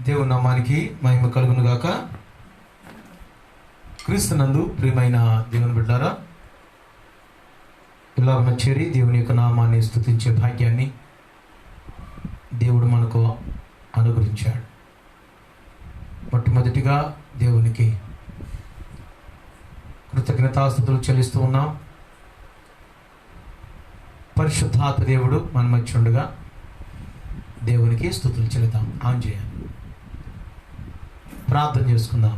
దేవుని నామానికి మహిమ కలుగును గాక. క్రీస్తునందు ప్రియమైన దేవుని బిడ్డారా, ఇలాగ చేరి దేవుని యొక్క నామాన్ని స్తుతించే భాగ్యాన్ని దేవుడు మనకు అనుగ్రహించాడు. మొట్టమొదటిగా దేవునికి కృతజ్ఞతాస్తుతులు చెల్లిస్తూ ఉన్నాం. పరిశుద్ధాత్మ దేవుడు మన మధ్య ఉండగా దేవునికి స్తుతులు చెల్లిద్దాం. ఆన్ చేయాలి, ప్రార్థన చేసుకుందాం.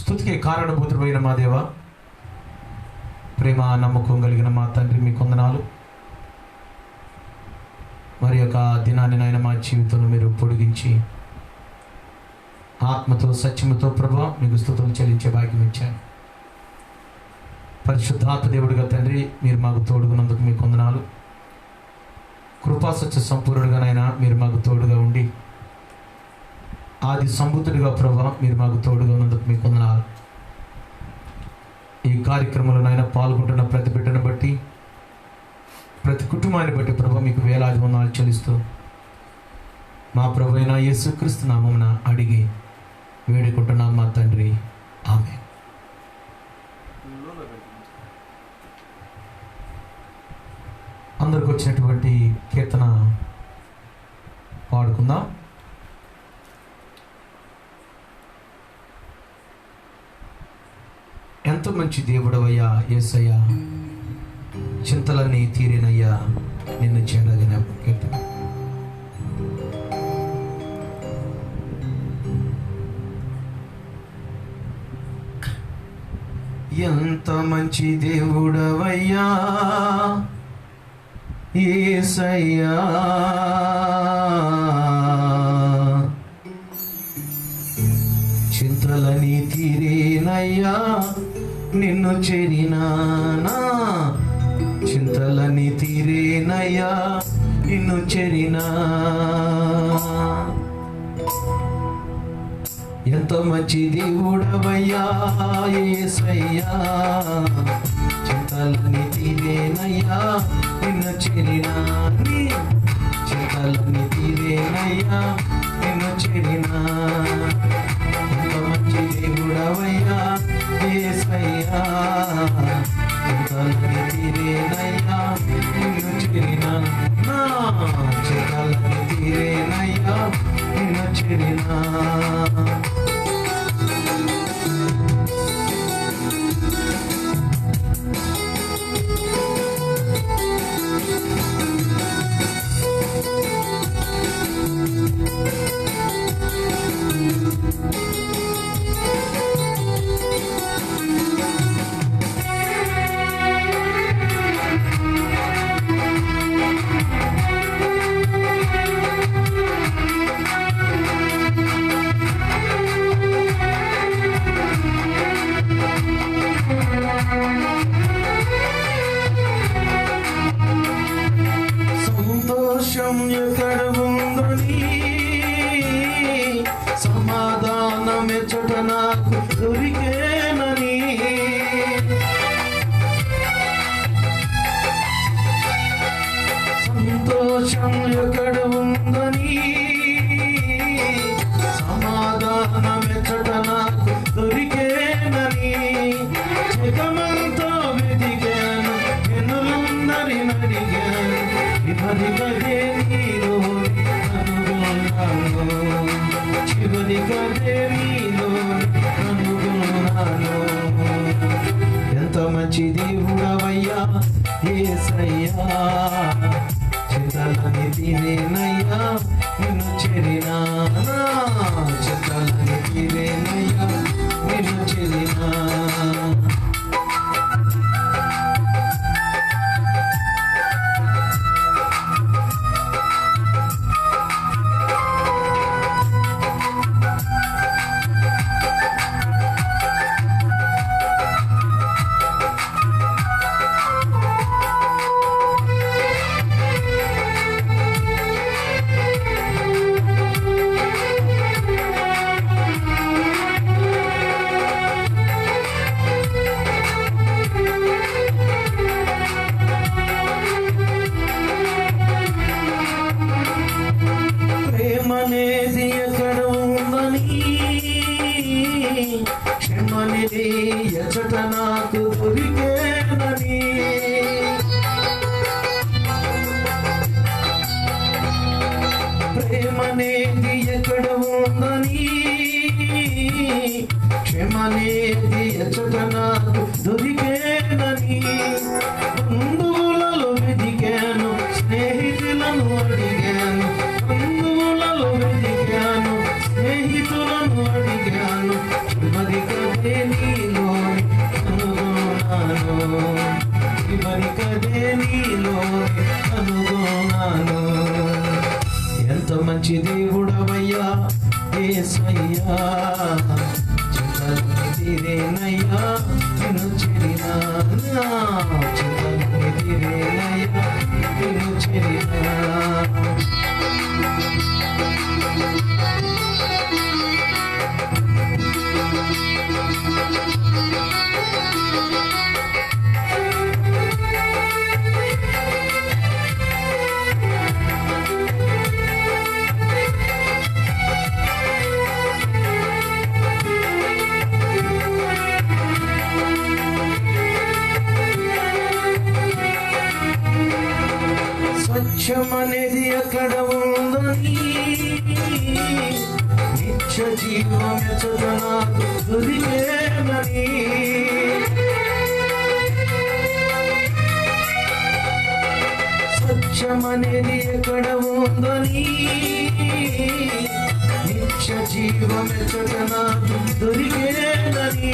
స్తుతికి కారణభూతుడైన మా దేవ, ప్రేమ నమ్మకం కలిగిన మా తండ్రి, మీ కొందనాలు. మరి యొక్క దినాన్ని నాయన మా జీవితంలో మీరు పొడిగించి ఆత్మతో సత్యముతో ప్రభా మీకు స్తుతులు చెల్లించే భాగ్యం ఇచ్చాను. పరిశుద్ధాత్మ దేవుడిగా తండ్రి, మీరు మాకు తోడుగున్నందుకు మీ కొందనాలు. కృపాసత్య సంపూర్ణుడుగానైనా మీరు మాకు తోడుగా ఉండి ఆది సంబుద్ధుడిగా ప్రభా మీరు మాకు తోడుగా ఉన్నందుకు మీ కొందనాలు. ఈ కార్యక్రమంలోనైనా పాల్గొంటున్న ప్రతి బిడ్డను బట్టి, ప్రతి కుటుంబాన్ని బట్టి ప్రభా మీకు వేలాది వందనాలు చెల్లిస్తూ మా ప్రభు అయిన యేసుక్రీస్తు నామమున అడిగి వేడుకుంటున్నాం మా తండ్రి, ఆమేన్. అందరికి వచ్చినటువంటి కీర్తన పాడుకుందాం. ఎంతో మంచి దేవుడవయ్యా యేసయ్యా, చింతలన్నీ తీరేనయ్యా నిన్ను చేరగిన కీర్తన. ఎంత మంచి దేవుడవయ్యా యేసయ్యా, చింతలని తీరేనయ్యా నిన్ను చేరినానా, చింతలని తీరేనయ్యా నిన్ను చేరినా. ఎంతో మంచి దేవుడవయ్యా యేసయ్యా, చింతలని తీరేనయ్యా నిన్ను చేరినా, చింతలని తీరేనయ్యా నిన్ను చేరినా. ఎంతో మంచి దేవుడవయ్యా యేసయ్యా, చింతలని తీరేనయ్యా నిన్ను చేరినా, చింతలని తీరేనయ్యా నిన్ను చేరినా. సంతోషం ఎక్కడ ఉందని, సమాధానం ఎచ్చట నాకు దొరికేనని, సంతోషం ఎక్కడ ఉందని, సమాధానం ఎచ్చట నాకు దొరికేనని, జగమంతా వెతికాను ఎన్నులందరిని అడిగాను, చివరి కదే నీలో కనుగొన్నాను, చివరి కదే నీలో కనుగొన్నాను. ఎంత మంచి దేవుడవయ్యా యేసయ్యా, చింతలని తీరేనయ్యా నిన్ను చేరినా, చింతలని తీరేనయ్యా నిన్ను చేరినా. ఎచ్చట నాకు దొరికేనని, ప్రేమనేది ఎక్కడ ఉందని, క్షమనేది ఎచ్చట నాకు దొరికేనని, బంధువులలో వెతికాను, స్నేహితులను అడిగాను, బంధువులలో వెతికాను, స్నేహితులను అడిగాను, చివరి కదే నీలోని కనుగొన్నాను, చివరి కదే నీలోని కనుగొన్నాను. ఎంత మంచి దేవుడవయ్యా యేసయ్యా, చింతలన్నీ తీరేనయ్యా నిన్ను చేరినా, చింతలన్నీ తీరేనయ్యా నిన్ను చేరినా. స్వచ్ఛమనేది ఎక్కడ ఉందని, నిత్య జీవం ఎచ్చట నాకు దొరికేనని, స్వచ్ఛమనేది ఎక్కడ ఉందని, నిత్య జీవం ఎచ్చట నాకు దొరికేనని,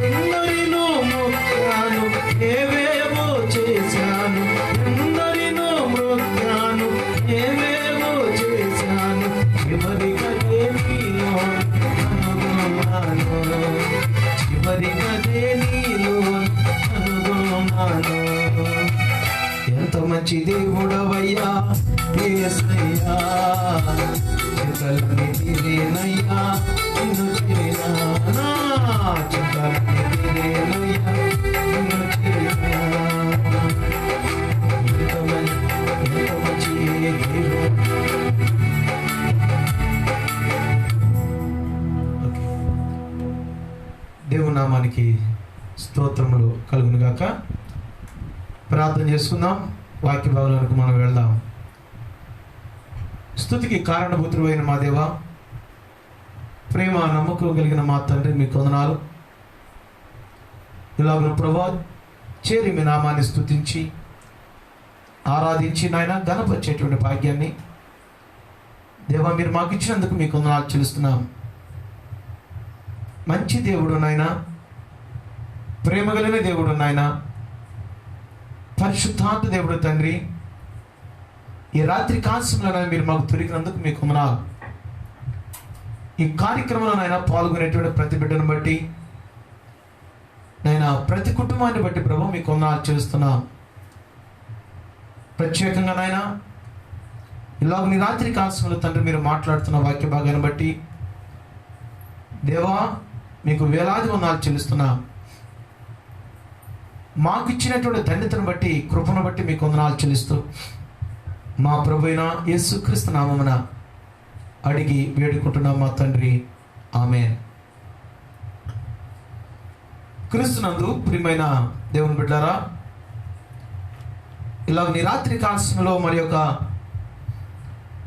ఎందరినో మొక్కాను, ఏవేవో చేశాను, ఎందరినో మొక్కాను, ఏవేవో చేశాను, చివరి కదే నీలో కనుగొన్నాను, చివరి కదే నీలో కనుగొన్నాను. ఎంత మంచి దేవుడవయ్యా యేసయ్యా, చింతలన్నీ తీరేనయ్యా నిన్ను చేరినా, చింతలన్నీ తీరేనయ్యా నిన్ను చేరినా. ఎంత మంచి దేవుడు. దేవుని నామానికి స్తోత్రములు కలుగును గాక. ప్రార్థన చేసుకుందాం. వాక్య భాగంలోకి మనం వెళ్దాం. స్తుతికి కారణభూతుడు అయిన మా దేవా, ప్రేమ నమ్మకం కలిగిన మా తండ్రి, మీకు వందనాలు. ఇలాగ ప్రభా చేరి మీ నామాన్ని స్తుతించి ఆరాధించి నాయన ఘనపరిచేటువంటి భాగ్యాన్ని దేవా మీరు మాకు ఇచ్చినందుకు మీకు వందనాలు చెల్లిస్తున్నాం. మంచి దేవుడు నాయన, ప్రేమ కలిగిన దేవుడు నాయన, పరిశుద్ధాత్మ దేవుడు తండ్రి, ఈ రాత్రి కాలంలో మీరు మాకు దొరికినందుకు మీకు వందనాలు. ఈ కార్యక్రమంలో నాయన పాల్గొనేటువంటి ప్రతి బిడ్డను బట్టి నాయన, ప్రతి కుటుంబాన్ని బట్టి ప్రభు మీకు వందనాలు చెల్లిస్తున్నాం. ప్రత్యేకంగా నాయన ఇలాగ నీ రాత్రి కాలంలో తండ్రి మీరు మాట్లాడుతున్న వాక్య భాగాన్ని బట్టి దేవా మీకు వేలాది వందనాలు చెల్లిస్తున్నాం. మాకు ఇచ్చినటువంటి ధన్యతను బట్టి, కృపను బట్టి మీకు వందనాలు చెల్లిస్తూ మా ప్రభువైన యేసుక్రీస్తు నామమున అడిగి వేడుకుంటున్నాం మా తండ్రి, ఆమేన్. క్రీస్తునందు ప్రియమైన దేవుని బిడ్డలారా, ఇలాగ నీ రాత్రి కాలంలో మరి యొక్క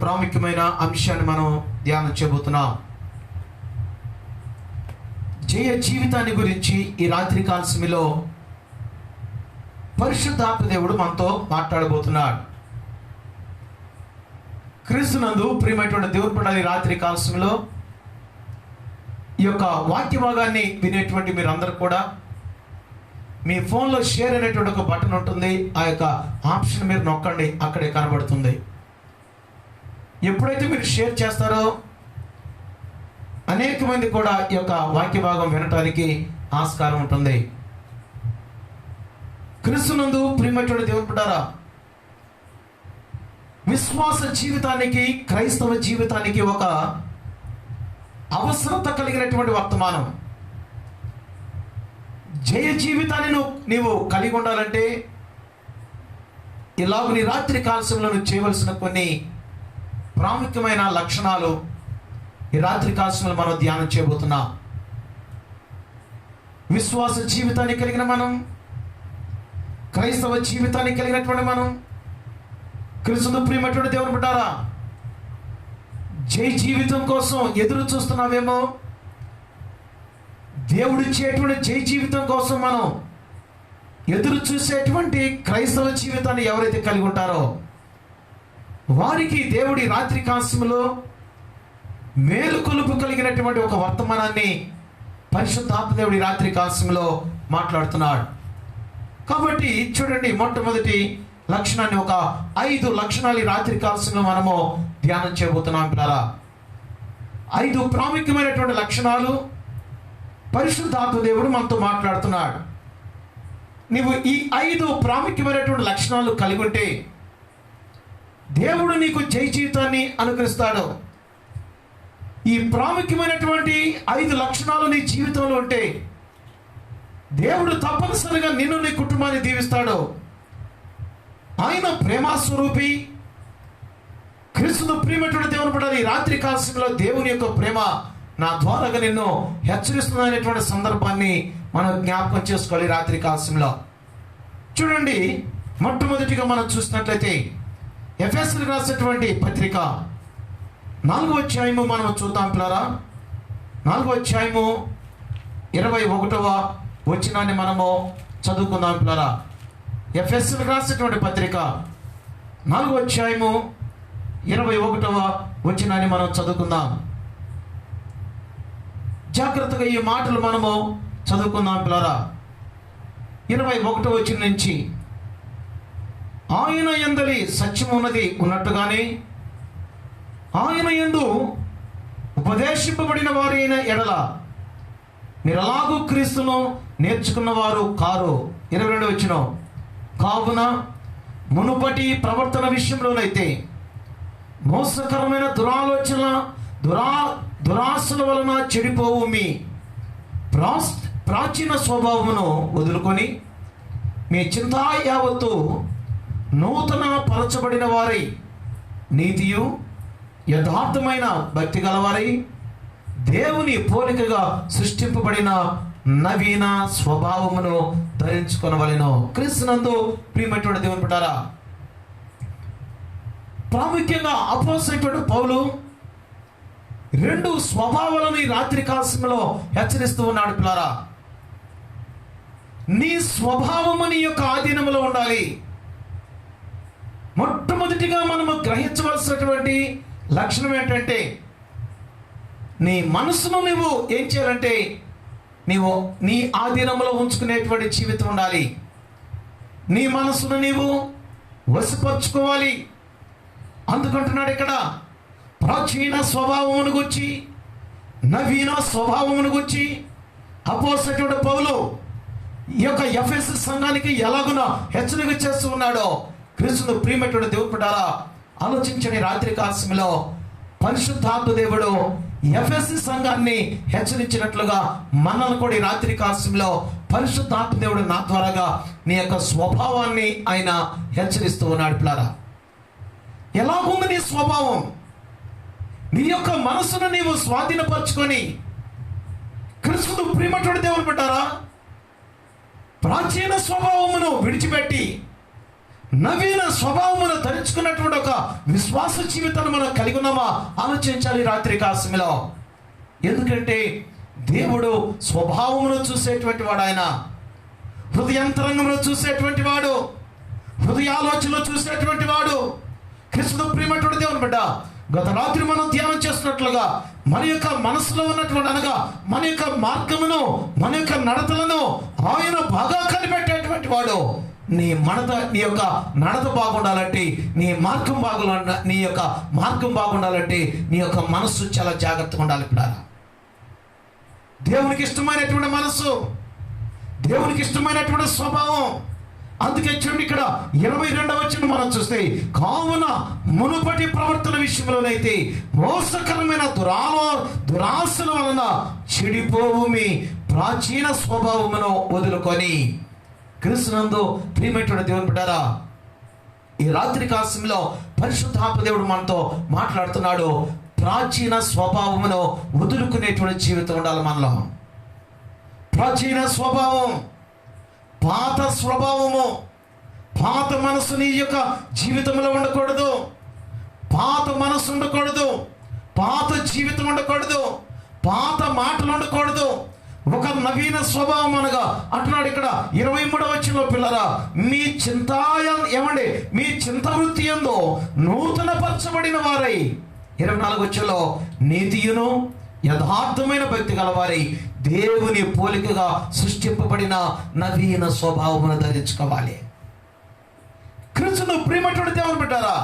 ప్రాముఖ్యమైన అంశాన్ని మనం ధ్యానం చేయబోతున్నాం. జయ జీవితాన్ని గురించి ఈ రాత్రి కాలంలో పరిశుద్ధాత్మ దేవుడు మనతో మాట్లాడబోతున్నాడు. క్రీస్తునందు ప్రియమైనటువంటి దేవుని బిడ్డలారా, ఈ రాత్రి కాలంలో ఈ యొక్క వాక్య భాగాన్ని వినేటువంటి మీరందరూ కూడా మీ ఫోన్లో షేర్ అనేటువంటి ఒక బటన్ ఉంటుంది. ఆ యొక్క ఆప్షన్ మీరు నొక్కండి, అక్కడే కనబడుతుంది. ఎప్పుడైతే మీరు షేర్ చేస్తారో అనేక మంది కూడా ఈ యొక్క వాక్య భాగం వినటానికి ఆస్కారం ఉంటుంది. క్రీస్తునందు ప్రియమైనటువంటి దేవుని బిడ్డలారా, విశ్వాస జీవితానికి, క్రైస్తవ జీవితానికి ఒక అవసరత కలిగినటువంటి వర్తమానం. జయ జీవితాన్ని నీవు కలిగి ఉండాలంటే ఇలాగ నీ రాత్రి కాలంలో నువ్వు చేయవలసిన కొన్ని ప్రాముఖ్యమైన లక్షణాలు ఈ రాత్రి కాలంలో మనం ధ్యానం చేయబోతున్నాం. విశ్వాస జీవితాన్ని కలిగిన మనం, క్రైస్తవ జీవితాన్ని కలిగినటువంటి మనం, క్రీస్తు ప్రియమైనటువంటి దేవుని బిడ్డారా, జై జీవితం కోసం ఎదురు చూస్తున్నావేమో. దేవుడిచ్చేటువంటి జై జీవితం కోసం మనం ఎదురు చూసేటువంటి క్రైస్తవ జీవితాన్ని ఎవరైతే కలిగి ఉంటారో వారికి దేవుడి రాత్రి కాంస్యములో మేలుకొలుపు కలిగినటువంటి ఒక వర్తమానాన్ని పరిశుద్ధాత్మ దేవుడి రాత్రి కాంస్యములో మాట్లాడుతున్నాడు. కాబట్టి చూడండి, మొట్టమొదటి లక్షణాన్ని, ఒక 5 లక్షణాలు ఈ రాత్రి కాంస్యంలో మనము ధ్యానం చేయబోతున్నాం పిల్లరా. 5 ప్రాముఖ్యమైనటువంటి లక్షణాలు పరిశుద్ధాత్మ దేవుడు మనతో మాట్లాడుతున్నాడు. నీవు ఈ 5 ప్రాముఖ్యమైనటువంటి లక్షణాలు కలిగి ఉంటే దేవుడు నీకు జై జీవితాన్ని అనుగ్రహిస్తాడు. ఈ ప్రాముఖ్యమైనటువంటి 5 లక్షణాలు నీ జీవితంలో ఉంటే దేవుడు తప్పనిసరిగా నిన్ను, నీ కుటుంబాన్ని దీవిస్తాడు. ఆయన ప్రేమస్వరూపి, క్రీస్తు ప్రియమైనటువంటి దేవుని బిడ్డలు, ఈ రాత్రి కాలంలో దేవుని యొక్క ప్రేమ నా ద్వారాగా నిన్ను హెచ్చరిస్తున్నటువంటి సందర్భాన్ని మనం జ్ఞాపకం చేసుకోవాలి. రాత్రి కాలంలో చూడండి, మొట్టమొదటిగా మనం చూసినట్లయితే ఎఫెసీయులకు రాసినటువంటి పత్రిక 4వ అధ్యాయము మనం చూద్దాం పిల్లరా. 4వ అధ్యాయము 21వ వచనాన్ని మనము చదువుకుందాం పిల్లరా. ఎఫెసీయులకు రాసినటువంటి పత్రిక 4వ అధ్యాయము 21వ వచనాన్ని మనం చదువుకుందాం. జాగ్రత్తగా ఈ మాటలు మనము చదువుకుందాం పిల్లరా. 21వ వచనం నుంచి, ఆయన యందలి సత్యమున్నది ఉన్నట్టుగానే ఆయన యందు ఉపదేశింపబడిన వారి అయిన ఎడల మీరలాగూ క్రీస్తును నేర్చుకున్న వారు కారు. 22వ వచనం, కావున మునుపటి ప్రవర్తన విషయంలోనైతే మోసకరమైన దురాశల వలన చెడిపోవు మీ ప్రాచీన స్వభావమును వదులుకొని మీ చింతా యావత్తు నూతన పరచబడిన వారై నీతియు యథార్థమైన భక్తి గలవారై దేవుని పోలికగా సృష్టింపబడిన నవీన స్వభావమును ధరించుకొనవలెను. క్రీస్తునందు ప్రియమైనటువంటి దేవుని బిడ్డలారా, ప్రాముఖ్యంగా అపోస్తలుడైన పౌలు 2 స్వభావాలను ఈ రాత్రి కాలంలో హెచ్చరిస్తూ ఉన్నాడు పిల్లారా. నీ స్వభావము నీ యొక్క ఆధీనంలో ఉండాలి. మొట్టమొదటిగా మనము గ్రహించవలసినటువంటి లక్షణం ఏంటంటే, నీ మనసును నువ్వు ఏం చేయాలంటే నీవు నీ ఆధీనంలో ఉంచుకునేటువంటి జీవితం ఉండాలి. నీ మనసును నీవు వశపరుచుకోవాలి. అందుకంటున్నాడు ఇక్కడ, ప్రాచీన స్వభావమును గురించి, నవీన స్వభావమును గురించి అపోస్తలుడైన పౌలు ఈ యొక్క ఎఫెసు సంఘానికి ఎలాగున హెచ్చరిక చేస్తూ ఉన్నాడో క్రీస్తు ప్రియమైనటువంటి దేవుని బిడ్డలారా, ఆలోచించని రాత్రి కాలంలో పరిశుద్ధాత్మ దేవుడు ఎఫెసు సంఘాన్ని హెచ్చరించినట్లుగా మనల్ని కూడా ఈ రాత్రి కాలంలో పరిశుద్ధాత్మ దేవుడు నా ద్వారాగా నీ యొక్క స్వభావాన్ని ఆయన హెచ్చరిస్తూ ఉన్నాడు పిల్లారా. ఎలాగుంది నీ స్వభావం? నీ యొక్క మనసును నీవు స్వాధీనపరచుకొని క్రీస్తు ప్రియమైనటువంటి దేవుని బిడ్డలారా, ప్రాచీన స్వభావమును విడిచిపెట్టి నవీన స్వభావమును ధరించుకున్నటువంటి ఒక విశ్వాస జీవితాన్ని మనం కలిగి ఉన్నామా ఆలోచించాలి రాత్రి కాలంలో. ఎందుకంటే దేవుడు స్వభావమును చూసేటువంటి వాడు, ఆయన హృదయాంతరంగమును చూసేటువంటి వాడు, హృదయాలోచనలు చూసేటువంటి వాడు. క్రీస్తు ప్రియమైనటువంటి దేవుని బిడ్డ, గత రాత్రి మనం ధ్యానం చేస్తున్నట్లుగా మన యొక్క మనసులో ఉన్నటువంటి, అనగా మన యొక్క మార్గమును, మన యొక్క నడతలను ఆయన బాగా కనిపెట్టేటువంటి వాడు. నీ యొక్క నడత బాగుండాలంటే, నీ యొక్క మార్గం బాగుండాలంటే నీ యొక్క మనస్సు చాలా జాగ్రత్తగా ఉండాలి పిల్లారా. దేవునికి ఇష్టమైనటువంటి మనస్సు, దేవునికి ఇష్టమైనటువంటి స్వభావం. అందుకే చూడండి, ఇక్కడ 22వ వచనం మనం చూస్తే, కావున మునుపటి ప్రవర్తన విషయంలోనైతే మోసకరమైన దురాశల వలన చెడిపోవు మీ ప్రాచీన స్వభావమును వదులుకొని. క్రీస్తునందు ప్రియమైనటువంటి దేవుని బిడ్డలారా, ఈ రాత్రి కాలంలో పరిశుద్ధాత్మ దేవుడు మనతో మాట్లాడుతున్నాడు. ప్రాచీన స్వభావమును వదులుకునేటువంటి జీవితం ఉండాలి మనలో. ప్రాచీన స్వభావం, పాత స్వభావము, పాత మనసు నీ యొక్క జీవితంలో ఉండకూడదు. పాత మనసు ఉండకూడదు, పాత జీవితం ఉండకూడదు, పాత మాటలు ఉండకూడదు. ఒక నవీన స్వభావం అనగా అంటున్నాడు ఇక్కడ 23వ వచనంలో, పిల్లరా మీ ఏమండి మీ చింతవృత్తి యందు నూతన పరచబడిన వారై, 24వ వచనంలో నీతియును యథార్థమైన భక్తి గలవారై దేవుని పోలికగా సృష్టింపబడిన నవీన స్వభావమును ధరించుకోవాలి. క్రీస్తును ప్రియమైనటువంటి దేవుని బిడ్డారా,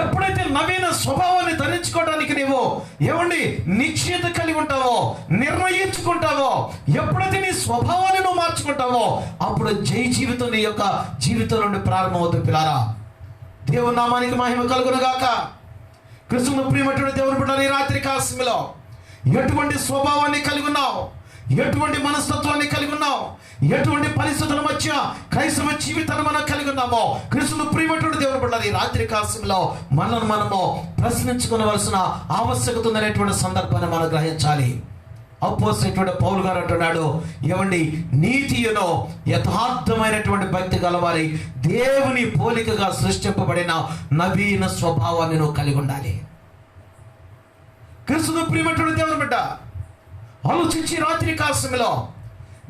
ఎప్పుడైతే నవీన స్వభావాన్ని ధరించుకోవడానికి నీవు ఏమండి నిశ్చయత కలిగి ఉంటావో, నిర్ణయించుకుంటావో, ఎప్పుడైతే నీ స్వభావాన్ని నువ్వు మార్చుకుంటావో అప్పుడు జై జీవితం నీ యొక్క జీవితం నుండి ప్రారంభమవుతుంది. పిల్లారా, దేవుని నామానికి మహిమ కలుగును గాక. క్రీస్తును ప్రియమైనటువంటి దేవుని బిడ్డలారా, ఈ రాత్రి కాలములో ఎటువంటి స్వభావాన్ని కలిగి ఉన్నావు, ఎటువంటి మనస్తత్వాన్ని కలిగి ఉన్నావు, ఎటువంటి పరిస్థితుల మధ్య క్రైస్తవ జీవితాన్ని మనం కలిగి ఉన్నామో, క్రీస్తును ప్రియమైనటువంటి దేవుని బిడ్డలారా, ఈ రాత్రి కాలములో మనము ప్రశ్నించుకోవలసిన ఆవశ్యకత ఉందనేటువంటి సందర్భాన్ని మనం గ్రహించాలి. అపోస్తలుడైన పౌలు గారు అంటున్నాడు, ఏమండి నీతియును యథార్థమైనటువంటి భక్తి గలవారి దేవుని పోలికగా సృష్టింపబడిన నవీన స్వభావాన్ని నువ్వు కలిగి ఉండాలి. క్రీస్తును ప్రియమైనటువంటి దేవుని బిడ్డ, ఆలోచించి రాత్రి కాలములో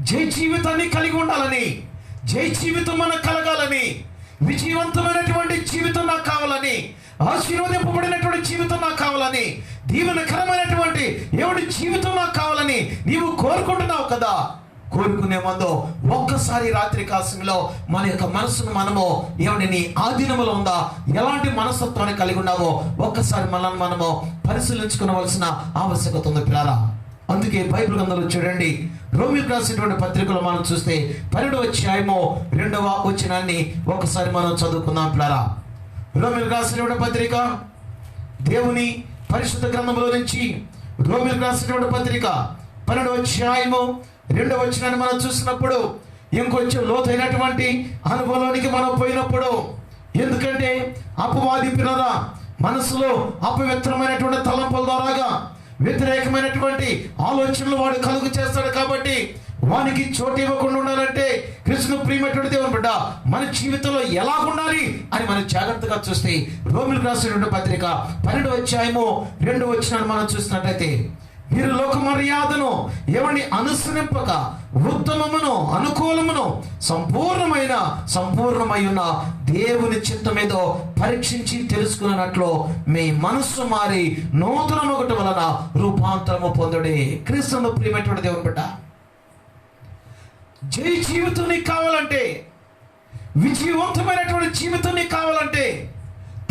జై జీవితాన్ని కలిగి ఉండాలని, జై జీవితం మనకు కలగాలని, విజయవంతమైనటువంటి జీవితం నాకు కావాలని, ఆశీర్వదింపబడినటువంటి జీవితం నాకు కావాలని, దీవెనకరమైనటువంటి ఏమిటి జీవితం నాకు కావాలని నీవు కోరుకుంటున్నావు కదా. కోరుకునే ముందు ఒక్కసారి రాత్రి కాలములో మన యొక్క మనసును మనము ఏమిటి నీ ఆధీనములో ఉందా, ఎలాంటి మనస్తత్వాన్ని కలిగి ఉన్నావో ఒక్కసారి మనము పరిశీలించుకోవలసిన ఆవశ్యకత ఉంది పిల్లారా. అందుకే బైబిల్ గ్రంథంలో చూడండి, రోమీయులకు రాసినటువంటి పత్రికలో మనం చూస్తే 12వ అధ్యాయము 2వ వచనాన్ని ఒకసారి మనం చదువుకుందాం పిల్లారా. రోమీయులకు రాసినటువంటి పత్రిక, దేవుని పరిశుద్ధ గ్రంథంలో నుంచి రోమీయులకు రాసినటువంటి పత్రిక 12వ అధ్యాయము 2వ వచనాన్ని మనం చూసినప్పుడు ఇంకొంచెం లోతైనటువంటి అనుభవానికి మనం పోయినప్పుడు, ఎందుకంటే అపవాది పిల్లరా మనసులో అపవిత్రమైనటువంటి తలంపుల ద్వారాగా వ్యతిరేకమైనటువంటి ఆలోచనలు వాడు కలుగు చేస్తాడు. కాబట్టి వానికి చోటు ఇవ్వకుండా ఉండాలంటే కృష్ణ ప్రియమైనటువంటి దేవుని బిడ్డ మన జీవితంలో ఎలా ఉండాలి అని మనం జాగ్రత్తగా చూస్తే రోమీయులకు రాసినటువంటి పత్రిక 12వ అధ్యాయము 2వ వచనాన్ని మనం చూసినట్లయితే, మీరు లోక మర్యాదను ఏమని అనుసరింపక ఉత్తమమును అనుకూలమును సంపూర్ణమై ఉన్న దేవుని చిత్తమేదో పరీక్షించి తెలుసుకున్నట్లు మీ మనస్సు మారి నూతనమొకటి వలన రూపాంతరము పొందుడే. క్రీస్తును ప్రియమైనటువంటి దేవుని బిడ్డ, జై జీవితం నీకు కావాలంటే, విజయవంతమైనటువంటి జీవితం నీకు కావాలంటే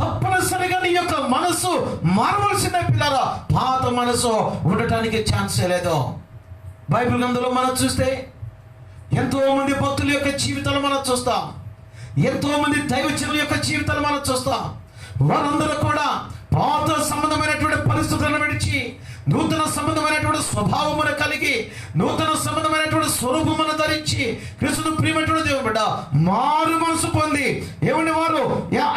తప్పనిసరిగా నీ యొక్క మనసు మారవలసిందే పిల్లరా. పాత మనసు ఉండటానికి ఛాన్సే లేదు. బైబిల్ గ్రంథంలో మనం చూస్తే ఎంతో మంది భక్తుల యొక్క జీవితాలు మనం చూస్తాం, ఎంతో మంది దైవజనుల యొక్క జీవితాలు మనం చూస్తాం. వారందరూ కూడా పాత సంబంధమైనటువంటి పరిస్థితులను విడిచి నూతన సంబంధమైనటువంటి స్వభావమును కలిగి నూతన సంబంధమైనటువంటి స్వరూపమును ధరించి క్రీస్తును ప్రియమైనటువంటి దేవుని బిడ్డ మారు మనసు పొంది ఏమండి వారు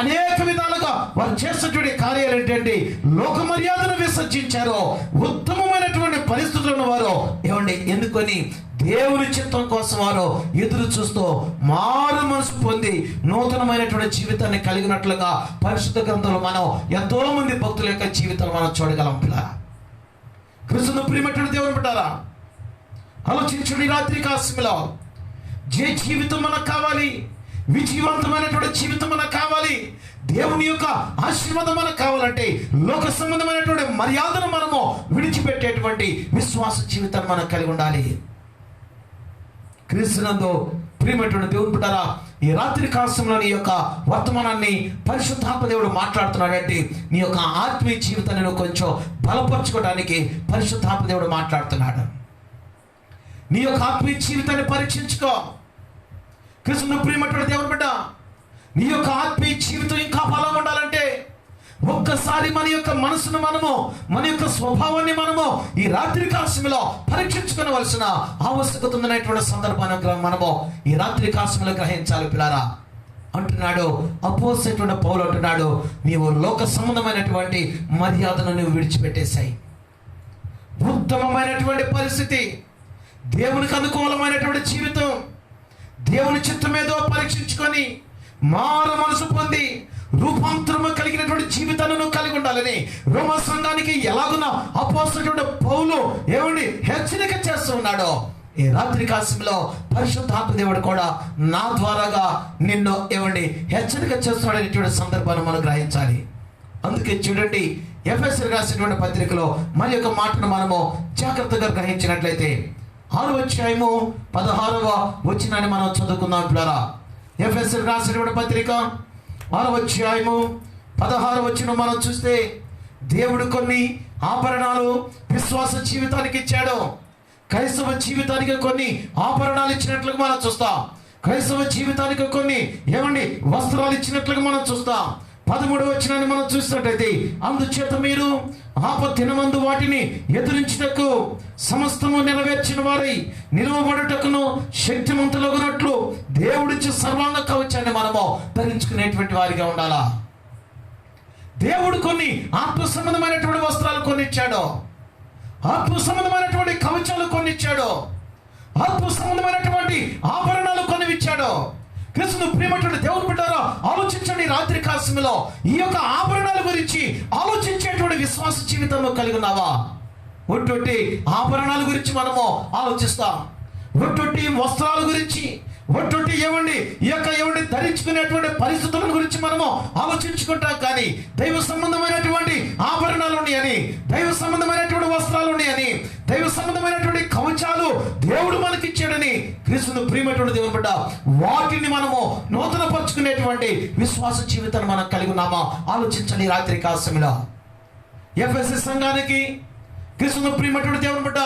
అనేక విధాలుగా వారు చేసేటువంటి కార్యాలు ఏంటంటే లోక మర్యాదను విసర్జించారు. ఉత్తమమైనటువంటి పరిస్థితులను వారు ఏమండి ఎందుకొని దేవుని చిత్తం కోసం వారు ఎదురు చూస్తూ మారు మనసు పొంది నూతనమైనటువంటి జీవితాన్ని కలిగినట్లుగా పరిశుద్ధ గ్రంథంలో మనం ఎంతో మంది భక్తుల యొక్క జీవితాలు మనం చూడగలం. పిల్లరా, క్రీస్తును ప్రియమైనటువంటి దేవుని బిడ్డలారా, ఆలోచించుడి రాత్రి కాలములో జయ జీవితం మనకు కావాలి, విజయవంతమైనటువంటి జీవితం మనకు కావాలి, దేవుని యొక్క ఆశీర్వాదం మనకు కావాలంటే లోక సంబంధమైనటువంటి మర్యాదను మనము విడిచిపెట్టేటువంటి విశ్వాస జీవితాన్ని మనం కలిగి ఉండాలి. క్రీస్తునందు ప్రియమైనటువంటి దేవుని బిడ్డలారా, ఈ రాత్రి కాలంలో నీ యొక్క వర్తమానాన్ని పరిశుద్ధాత్మ దేవుడు మాట్లాడుతున్నాడంటే నీ యొక్క ఆత్మీయ జీవితాన్ని నువ్వు కొంచెం బలపరచుకోవడానికి పరిశుద్ధాత్మ దేవుడు మాట్లాడుతున్నాడు. నీ యొక్క ఆత్మీయ జీవితాన్ని పరీక్షించుకో. కృష్ణ ప్రియమైనటువంటి దేవుని బిడ్డ, నీ యొక్క ఆత్మీయ జీవితం ఇంకా బలంగా ఉండాలంటే ఒక్కసారి మన యొక్క మనసును మనము మన యొక్క స్వభావాన్ని మనము ఈ రాత్రి కాలములో పరీక్షించుకోవలసిన ఆవశ్యకత ఉందనేటువంటి సందర్భాన్ని మనము ఈ రాత్రి కాలములో గ్రహించాలి. పిల్లారా అంటున్నాడు అపోస్తలుడైన పౌలు అంటున్నాడు, నీవు లోక సంబంధమైనటువంటి మర్యాదను నువ్వు విడిచిపెట్టేశాయి. ఉత్తమమైనటువంటి పరిస్థితి దేవునికి అనుకూలమైనటువంటి జీవితం, దేవుని చిత్తమేదో పరీక్షించుకొని మారు మనసు పొంది రూపాంతరము కలిగినటువంటి జీవితాన్ని నువ్వు కలిగి ఉండాలని రోమా సంఘానికి ఎలాగున్నా అపోస్తలుడైన పౌలు హెచ్చరిక చేస్తూ ఉన్నాడో, ఈ రాత్రి కాలంలో పరిశుద్ధాత్మ దేవుడు కూడా నా ద్వారాగా నిన్ను హెచ్చరిక చేస్తున్నాడనేటువంటి సందర్భాన్ని మనం గ్రహించాలి. అందుకే చూడండి, ఎఫెసీయులకు రాసినటువంటి పత్రికలో మరి యొక్క మాటను మనము జాగ్రత్తగా గ్రహించినట్లయితే 6వ అధ్యాయము 16వ వచనాన్ని మనం చదువుకుందాం పిల్లరా. ఎఫెసీయులకు రాసినటువంటి పత్రిక 6వ అధ్యాయము 16వ వచనం మనం చూస్తే, దేవుడు కొన్ని ఆభరణాలు విశ్వాస జీవితానికి ఇచ్చాడు. క్రైస్తవ జీవితానికి కొన్ని ఆభరణాలు ఇచ్చినట్లుగా మనం చూస్తాం. క్రైస్తవ జీవితానికి కొన్ని వస్త్రాలు ఇచ్చినట్లుగా మనం చూస్తాం. 13వ వచనాన్ని మనం చూసినట్లయితే, అందుచేత మీరు ఆపత్తినమందు వాటిని ఎదురించుటకు సమస్తము నెరవేర్చిన వారై నిలువబడుటకును శక్తిమంతులగునట్లు దేవుడిచ్చే సర్వాంగ కవచాన్ని మనము ధరించుకునేటువంటి వారిగా ఉండాలా. దేవుడు కొన్ని ఆత్మ సంబంధమైనటువంటి వస్త్రాలు కొనిచ్చాడు, ఆత్మ సంబంధమైనటువంటి కవచాలు కొనిచ్చాడు, ఆత్మ సంబంధమైనటువంటి ఆభరణాలు కొనిచ్చాడు. క్రీస్తు ప్రియమైనటువంటి దేవుని బిడ్డలారా, ఆలోచించండి. రాత్రి కాలంలో ఈ యొక్క ఆభరణాల గురించి ఆలోచించేటువంటి విశ్వాస జీవితంలో కలిగి ఉన్నావా? ఒట్టొట్టి ఆభరణాల గురించి మనము ఆలోచిస్తాం, ఒట్టొట్టి వస్త్రాల గురించి, ఒట్టొట్టి ఈ యొక్క ధరించుకునేటువంటి పరిస్థితుల గురించి మనము ఆలోచించుకుంటాం. కానీ దైవ సంబంధమైనటువంటి ఆభరణాలు ఉన్నాయని, దైవ సంబంధమైనటువంటి వస్త్రాలు ఉన్నాయని, దైవ సంబంధమైనటువంటి కవచాలు దేవుడు మనకిచ్చాడని క్రీస్తును ప్రియమైనటువంటి దేవుని బిడ్డ, వాటిని మనము నూతన పరుచుకునేటువంటి విశ్వాస జీవితాన్ని మనం కలిగి ఉన్నామా? ఆలోచించండి. రాత్రి కాలంలో ఎఫెసీ సంఘానికి క్రీస్తును ప్రియమైనటువంటి దేవుని బిడ్డ,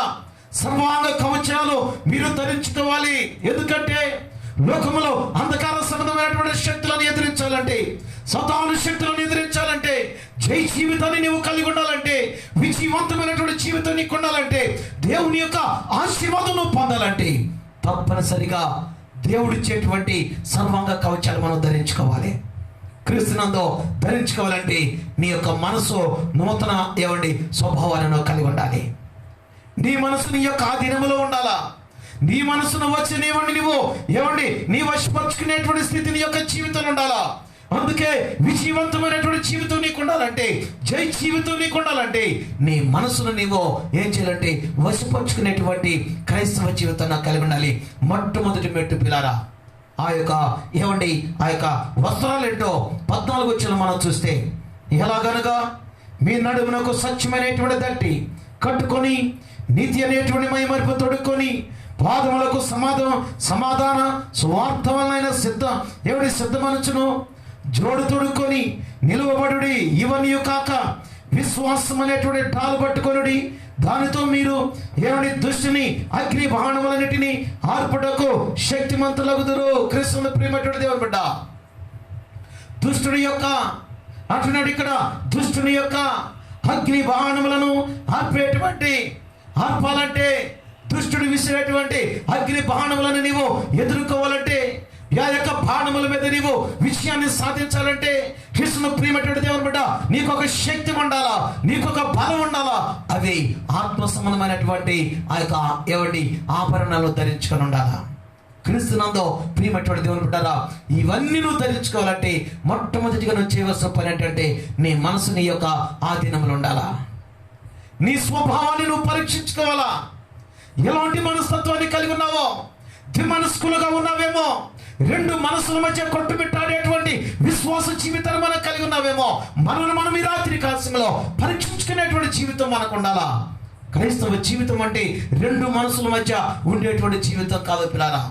సర్వాంగ కవచాలు మీరు ధరించుకోవాలి. ఎందుకంటే లోకములో అంధకార సంబంధమైనటువంటి శక్తులను ఎదిరించాలంటే, సతాను శక్తులను ఎదిరించాలంటే, జై జీవితాన్ని నీవు కలిగి ఉండాలంటే, విజయవంతమైనటువంటి జీవితం నీకు ఉండాలంటే, దేవుని యొక్క ఆశీర్వాదం నువ్వు పొందాలంటే తప్పనిసరిగా దేవుడిచ్చేటువంటి సర్వాంగ కవచాలు మనం ధరించుకోవాలి. క్రీస్తునందు ధరించుకోవాలంటే నీ యొక్క మనసు నూతన స్వభావాలను కలిగి ఉండాలి. నీ మనసు నీ యొక్క ఆధీనంలో ఉండాలా. నీ మనసును వచ్చి నీ వశపరుచుకునేటువంటి స్థితి నీ యొక్క జీవితంలో ఉండాలా. అందుకే విజయవంతమైనటువంటి జీవితం నీకు ఉండాలంటే, జై జీవితం నీకు ఉండాలంటే నీ మనసును నీవు ఏం చేయాలంటే వశపరుచుకునేటువంటి క్రైస్తవ జీవితాన్ని కలిగి ఉండాలి. మొట్టమొదటి మెట్టు పిల్లారా, ఆ యొక్క వస్త్రాలు ఏంటో 14 వచనం మనం చూస్తే, ఎలాగనగా మీ నడుమునకు సత్యమైనటువంటి దట్టి కట్టుకొని నీతి అనేటువంటి మైమరుపు తొడుక్కొని పాదములకు సమాధాన సువార్థమైన సిద్ధమనుచును జోడు తొడుక్కొని నిలువబడుడి. ఇవన్నీ కాక విశ్వాసం అనేటువంటి టాలు పట్టుకొనుడి. దానితో మీరు దుష్టుని అగ్ని బాణములన్నిటిని ఆర్పుటకు శక్తిమంతులగుదురు. క్రీస్తును ప్రియమైనటువంటి దేవుని బిడ్డ, దుష్టుని యొక్క అంటున్నాడు ఇక్కడ, దుష్టుని యొక్క అగ్ని బాణములను ఆర్పాలంటే, దుష్టుడు విసిరేటువంటి అగ్ని బాణములను నీవు ఎదుర్కోవాలంటే, ఆ యొక్క బాణముల మీద నీవు విషయాన్ని సాధించాలంటే కృష్ణ ప్రియమైనటువంటి దేవుని బిడ్డ, నీకు ఒక శక్తి ఉండాలా, నీకు ఒక బలం ఉండాలా. అవి ఆత్మ సంబంధమైనటువంటి ఆ యొక్క ఆభరణాలు ధరించుకొని ఉండాలా. క్రీస్తునందు ప్రియమైనటువంటి దేవుని బిడ్డరా, ఇవన్నీ నువ్వు ధరించుకోవాలంటే మొట్టమొదటిగా నువ్వు చేయవలసిన పని ఏంటంటే నీ మనసు నీ యొక్క ఆధీనంలో ఉండాలా. నీ స్వభావాన్ని నువ్వు పరీక్షించుకోవాలా. ఎలాంటి మనస్తత్వాన్ని కలిగి ఉన్నావో, ద్విమనస్కులుగా ఉన్నావేమో, రెండు మనసుల మధ్య కొట్టుమిట్టాడేటువంటి విశ్వాస జీవితాన్ని మనం కలిగి ఉన్నావేమో, మనం ఈ రాత్రి కాలంలో పరీక్షించుకునేటువంటి జీవితం మనకు ఉండాలా. క్రైస్తవ జీవితం అంటే రెండు మనసుల మధ్య ఉండేటువంటి జీవితం కాదు పిల్లారా,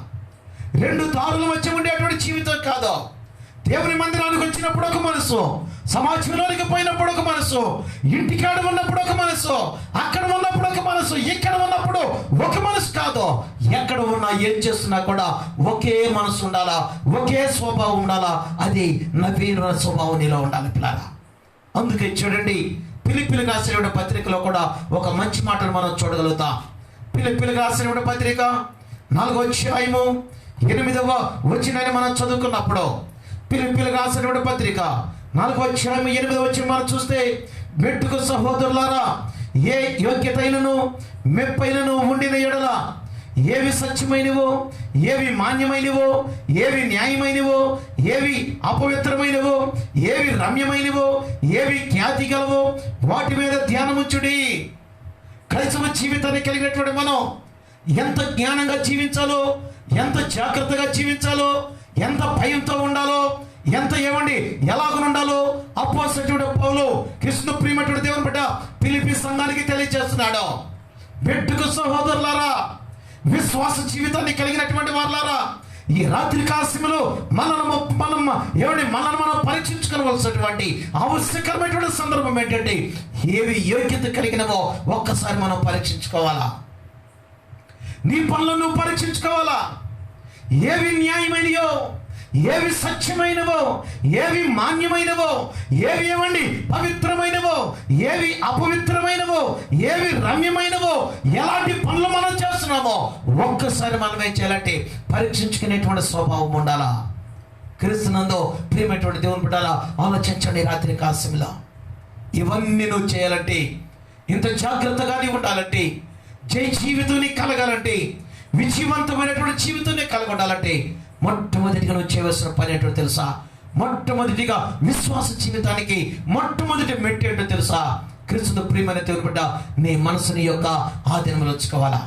రెండు దారుల మధ్య ఉండేటువంటి జీవితం కాదు. దేవుని మందిరానికి వచ్చినప్పుడు ఒక మనసు, సమాజంలోనికి పోయినప్పుడు ఒక మనసు, ఇంటికాడ ఉన్నప్పుడు ఒక మనసు, అక్కడ ఉన్నప్పుడు ఒక మనసు, ఇక్కడ ఉన్నప్పుడు ఒక మనసు కాదు. ఎక్కడ ఉన్నా ఏం చేస్తున్నా కూడా ఒకే మనసు ఉండాలా, ఒకే స్వభావం ఉండాలా. అది నవీన స్వభావం నీలో ఉండాలి పిల్లారా. అందుకే చూడండి, ఫిలిప్పీయులకు రాసిన పత్రికలో కూడా ఒక మంచి మాటను మనం చూడగలుగుతాం. ఫిలిప్పీయులకు రాసిన పత్రిక 4వ అధ్యాయము 8వ వచనాన్ని మనం చదువుకున్నప్పుడు, ఫిలిప్పీయులకు రాసిన పత్రిక 4వ అధ్యాయము 8వ వచనం మనం చూస్తే, మెట్టుకు సహోదరులారా, ఏ యోగ్యతైనను మెప్పైనను ఉండిన ఎడల ఏవి సత్యమైనవో, ఏవి మాన్యమైనవో, ఏవి న్యాయమైనవో, ఏవి అపవిత్రమైనవో, ఏవి రమ్యమైనవో, ఏవి ఖ్యాతి గలవో వాటి మీద ధ్యానముంచుడి. క్రైస్తవ జీవితాన్ని కలిగినటువంటి మనం ఎంత జ్ఞానంగా జీవించాలో, ఎంత జాగ్రత్తగా జీవించాలో, ఎంత భయంతో ఉండాలో, ఎంత ఎలాగుండాలో అపోస్తలుడైన పౌలు కృష్ణ ప్రియమైనటువంటి దేవుని బిడ్డ ఫిలిప్పీ సంఘానికి తెలియజేస్తున్నాడు. బిడ్డకు సహోదరులారా, విశ్వాస జీవితాన్ని కలిగినటువంటి వారులారా, ఈ రాత్రి కాలములో మనం పరీక్షించుకోవలసినటువంటి ఆవశ్యకరమైనటువంటి సందర్భం ఏంటంటే, ఏవి యోగ్యత కలిగినవో ఒక్కసారి మనం పరీక్షించుకోవాలా. నీ పనులను నువ్వు పరీక్షించుకోవాలా. ఏవి న్యాయమైనయో, ఏవి సత్యమైనవో, ఏవి మాన్యమైనవో, ఏవి పవిత్రమైనవో, ఏవి అపవిత్రమైనవో, ఏవి రమ్యమైనవో, ఎలాంటి పనులు మనం చేస్తున్నామో ఒక్కసారి మనం ఏం చేయాలంటే పరీక్షించుకునేటువంటి స్వభావం ఉండాలా. క్రీస్తునందు ప్రియమైనటువంటి దేవుని బిడ్డలారా, ఆలోచించండి. రాత్రి కాలములో ఇవన్నీ నువ్వు చేయాలంటే, ఇంత జాగ్రత్తగా నీవు ఉండాలంటే, జై జీవితం నీకు కలగాలంటే, విజయవంతమైనటువంటి జీవితం నీకు కలగొండాలంటే మొట్టమొదటిగా నువ్వు చేయవలసిన పని ఏంటో తెలుసా? మొట్టమొదటిగా విశ్వాస జీవితానికి మొట్టమొదటి మెట్టు ఏంటో తెలుసా? క్రీస్తు ప్రియమైన దేవుని బిడ్డ, నీ మనసుని యొక్క ఆధీనంలో ఉంచుకోవాలా.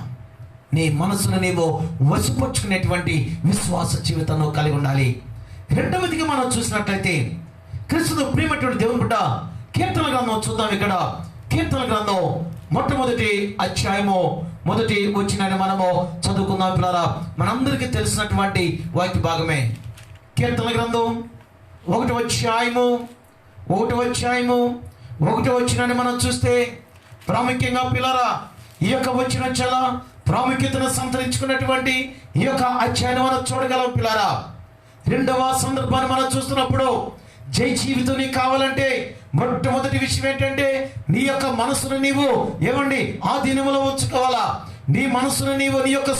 నీ మనసును నీవు వశపరుచుకునేటువంటి విశ్వాస జీవితం కలిగి ఉండాలి. రెండవదిగా మనం చూసినట్లయితే క్రీస్తు ప్రియమైనటువంటి దేవుని బిడ్డ కీర్తన గ్రంథం చూద్దాం. ఇక్కడ కీర్తన గ్రంథం మొట్టమొదటి అధ్యాయము మొదటి వచ్చిన మనము చదువుకుందాం పిల్లరా. మనందరికీ తెలిసినటువంటి వాక్య భాగమే. కీర్తన గ్రంథం 1వ అధ్యాయము 1వ వచనాన్ని మనం చూస్తే ప్రాముఖ్యంగా పిల్లరా, ఈ యొక్క వచనం చాలా ప్రాముఖ్యతను సంతరించుకున్నటువంటి ఈ యొక్క అధ్యాయాన్ని మనం చూడగలం పిల్లరా. రెండవ సందర్భాన్ని మనం చూస్తున్నప్పుడు, జై జీవితం నీకు కావాలంటే మొట్టమొదటి విషయం ఏంటంటే, నీ యొక్క మనసును నీవు ఆధీనంలో ఉంచుకోవాలా. నీ మనసును నీవు నీ యొక్క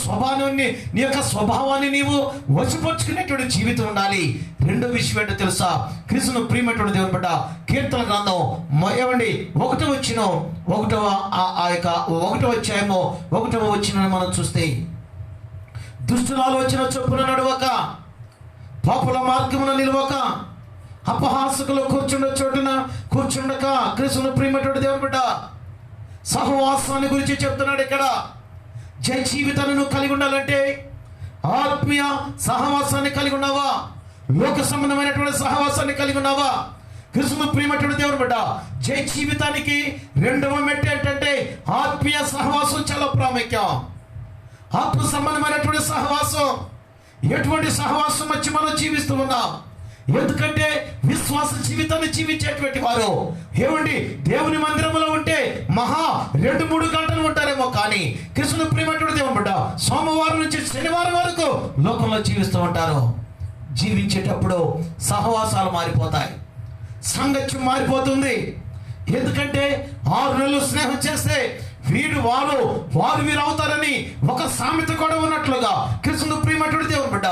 స్వభావాన్ని నీవు వశపరుచుకునేటువంటి జీవితం ఉండాలి. రెండో విషయం ఏంటో తెలుసా? క్రీస్తును ప్రియమైనటువంటి దేవుని బిడ్డ కీర్తన గ్రంథం 1వ అధ్యాయము 1వ వచనాన్ని మనం చూస్తే, దుష్టుల ఆలోచన చొప్పున నడవక, పాపుల మార్గమున నిలవక, అపహాసకులు కూర్చుండక. క్రీస్తును ప్రియమైనటువంటి దేవుని బిడ్డ సహవాసాన్ని గురించి చెప్తున్నాడు ఇక్కడ. జై జీవితాన్ని నువ్వు కలిగి ఉండాలంటే ఆత్మీయ సహవాసాన్ని కలిగి ఉన్నావా? లోక సంబంధమైనటువంటి సహవాసాన్ని కలిగి ఉన్నావా? క్రీస్తును ప్రియమైనటువంటి దేవుని బిడ్డ జై జీవితానికి రెండవ మెట్టు ఏంటంటే ఆత్మీయ సహవాసం చాలా ప్రాముఖ్యం. ఆత్మ సంబంధమైనటువంటి సహవాసం. ఎటువంటి సహవాసం వచ్చి మనం జీవిస్తూ ఉన్నాం? ఎందుకంటే విశ్వాస జీవితాన్ని జీవించేటువంటి వారు దేవుని మందిరంలో ఉంటే 2-3 గంటలు ఉంటారేమో, కానీ కృష్ణుని ప్రియమైనటువంటి దేవుని బిడ్డ సోమవారం నుంచి శనివారం వరకు లోకంలో జీవిస్తూ ఉంటారు. జీవించేటప్పుడు సహవాసాలు మారిపోతాయి, సంగత్యం మారిపోతుంది. ఎందుకంటే 6 నెలలు స్నేహం చేస్తే వారు వీరు అవుతారని ఒక సామెత కూడా ఉన్నట్లుగా కృష్ణుని ప్రియమైనటువంటి దేవుని బిడ్డ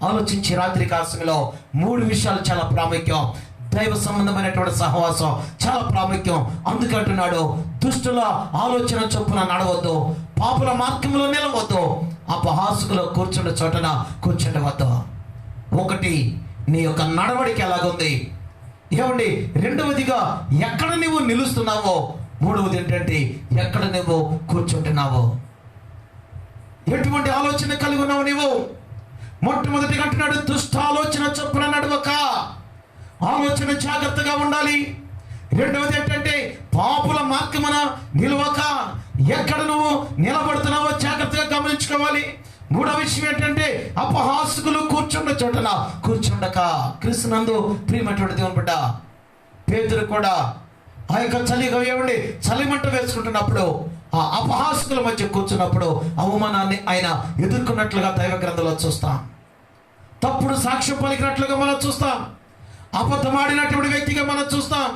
ఆలోచించి రాత్రి కాలములో 3 విషయాలు చాలా ప్రాముఖ్యం. దైవ సంబంధమైనటువంటి సహవాసం చాలా ప్రాముఖ్యం. అందుకంటున్నాడు, దుష్టుల ఆలోచన చొప్పున నడవద్దు, పాపుల మార్గంలో నిలవద్దు, అపహాసకులు కూర్చుండే చోటన కూర్చుండవద్దు. ఒకటి, నీ యొక్క నడవడికి ఎలాగుంది? రెండవదిగా ఎక్కడ నువ్వు నిలుస్తున్నావో, మూడవది ఏంటంటే ఎక్కడ నువ్వు కూర్చుంటున్నావో, ఎటువంటి ఆలోచన కలిగి ఉన్నావు నీవు? మొట్టమొదటిగా అంటున్నాడు, దుష్ట ఆలోచన చొప్పున నడవక. ఆలోచన జాగ్రత్తగా ఉండాలి. రెండవది ఏంటంటే పాపుల మార్గమున నిలవక. ఎక్కడ నువ్వు నిలబడుతున్నావో జాగ్రత్తగా గమనించుకోవాలి. మూడవ విషయం ఏంటంటే అపహాసకులు కూర్చుండ చోటన కూర్చుండక. క్రీస్తునందు ప్రియమైనటువంటి దేవుని బిడ్డ పేతురు కూడా ఆ యొక్క చలిమంట వేసుకుంటున్నప్పుడు, ఆ అపహాసకుల మధ్య కూర్చున్నప్పుడు అవమానాన్ని ఆయన ఎదుర్కొన్నట్లుగా దైవ గ్రంథంలో చూస్తాం. తప్పుడు సాక్ష్యం పలికినట్లుగా మనం చూస్తాం. అబద్ధమాడినటువంటి వ్యక్తిగా మనం చూస్తాం.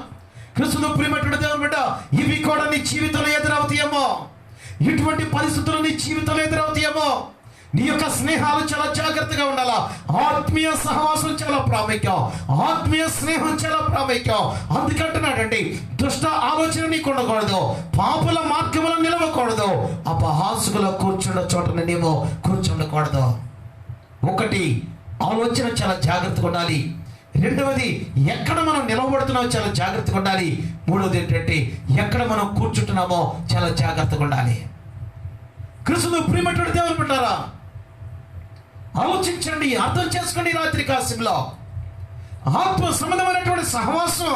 క్రీస్తును ప్రియమైనటువంటి దేవుని బిడ్డ ఇవి కూడా నీ జీవితంలో ఎదురవుతాయేమో. ఇటువంటి పరిస్థితులు నీ జీవితంలో ఎదురవుతాయేమో. నీ యొక్క స్నేహాలు చాలా జాగ్రత్తగా ఉండాలా. ఆత్మీయ సహవాసం చాలా ప్రాముఖ్యం, ఆత్మీయ స్నేహం చాలా ప్రాముఖ్యం. అందుకంటున్నాడండి, దుష్ట ఆలోచన నీకు ఉండకూడదు, పాపుల మార్గంలో నిలవకూడదు, అపహాసుకుల కూర్చున్న చోటన నీవు కూర్చుండకూడదు. ఒకటి, ఆలోచన చాలా జాగ్రత్తగా ఉండాలి. రెండవది, ఎక్కడ మనం నిలవబడుతున్నామో చాలా జాగ్రత్తగా ఉండాలి. మూడవది ఏంటంటే, ఎక్కడ మనం కూర్చుంటున్నామో చాలా జాగ్రత్తగా ఉండాలి. క్రీస్తును ప్రియమైనటువంటి దేవుని బిడ్డలారా, ఆలోచించండి, అర్థం చేసుకోండి. రాత్రి కాశంలో ఆత్మ సంబంధమైనటువంటి సహవాసం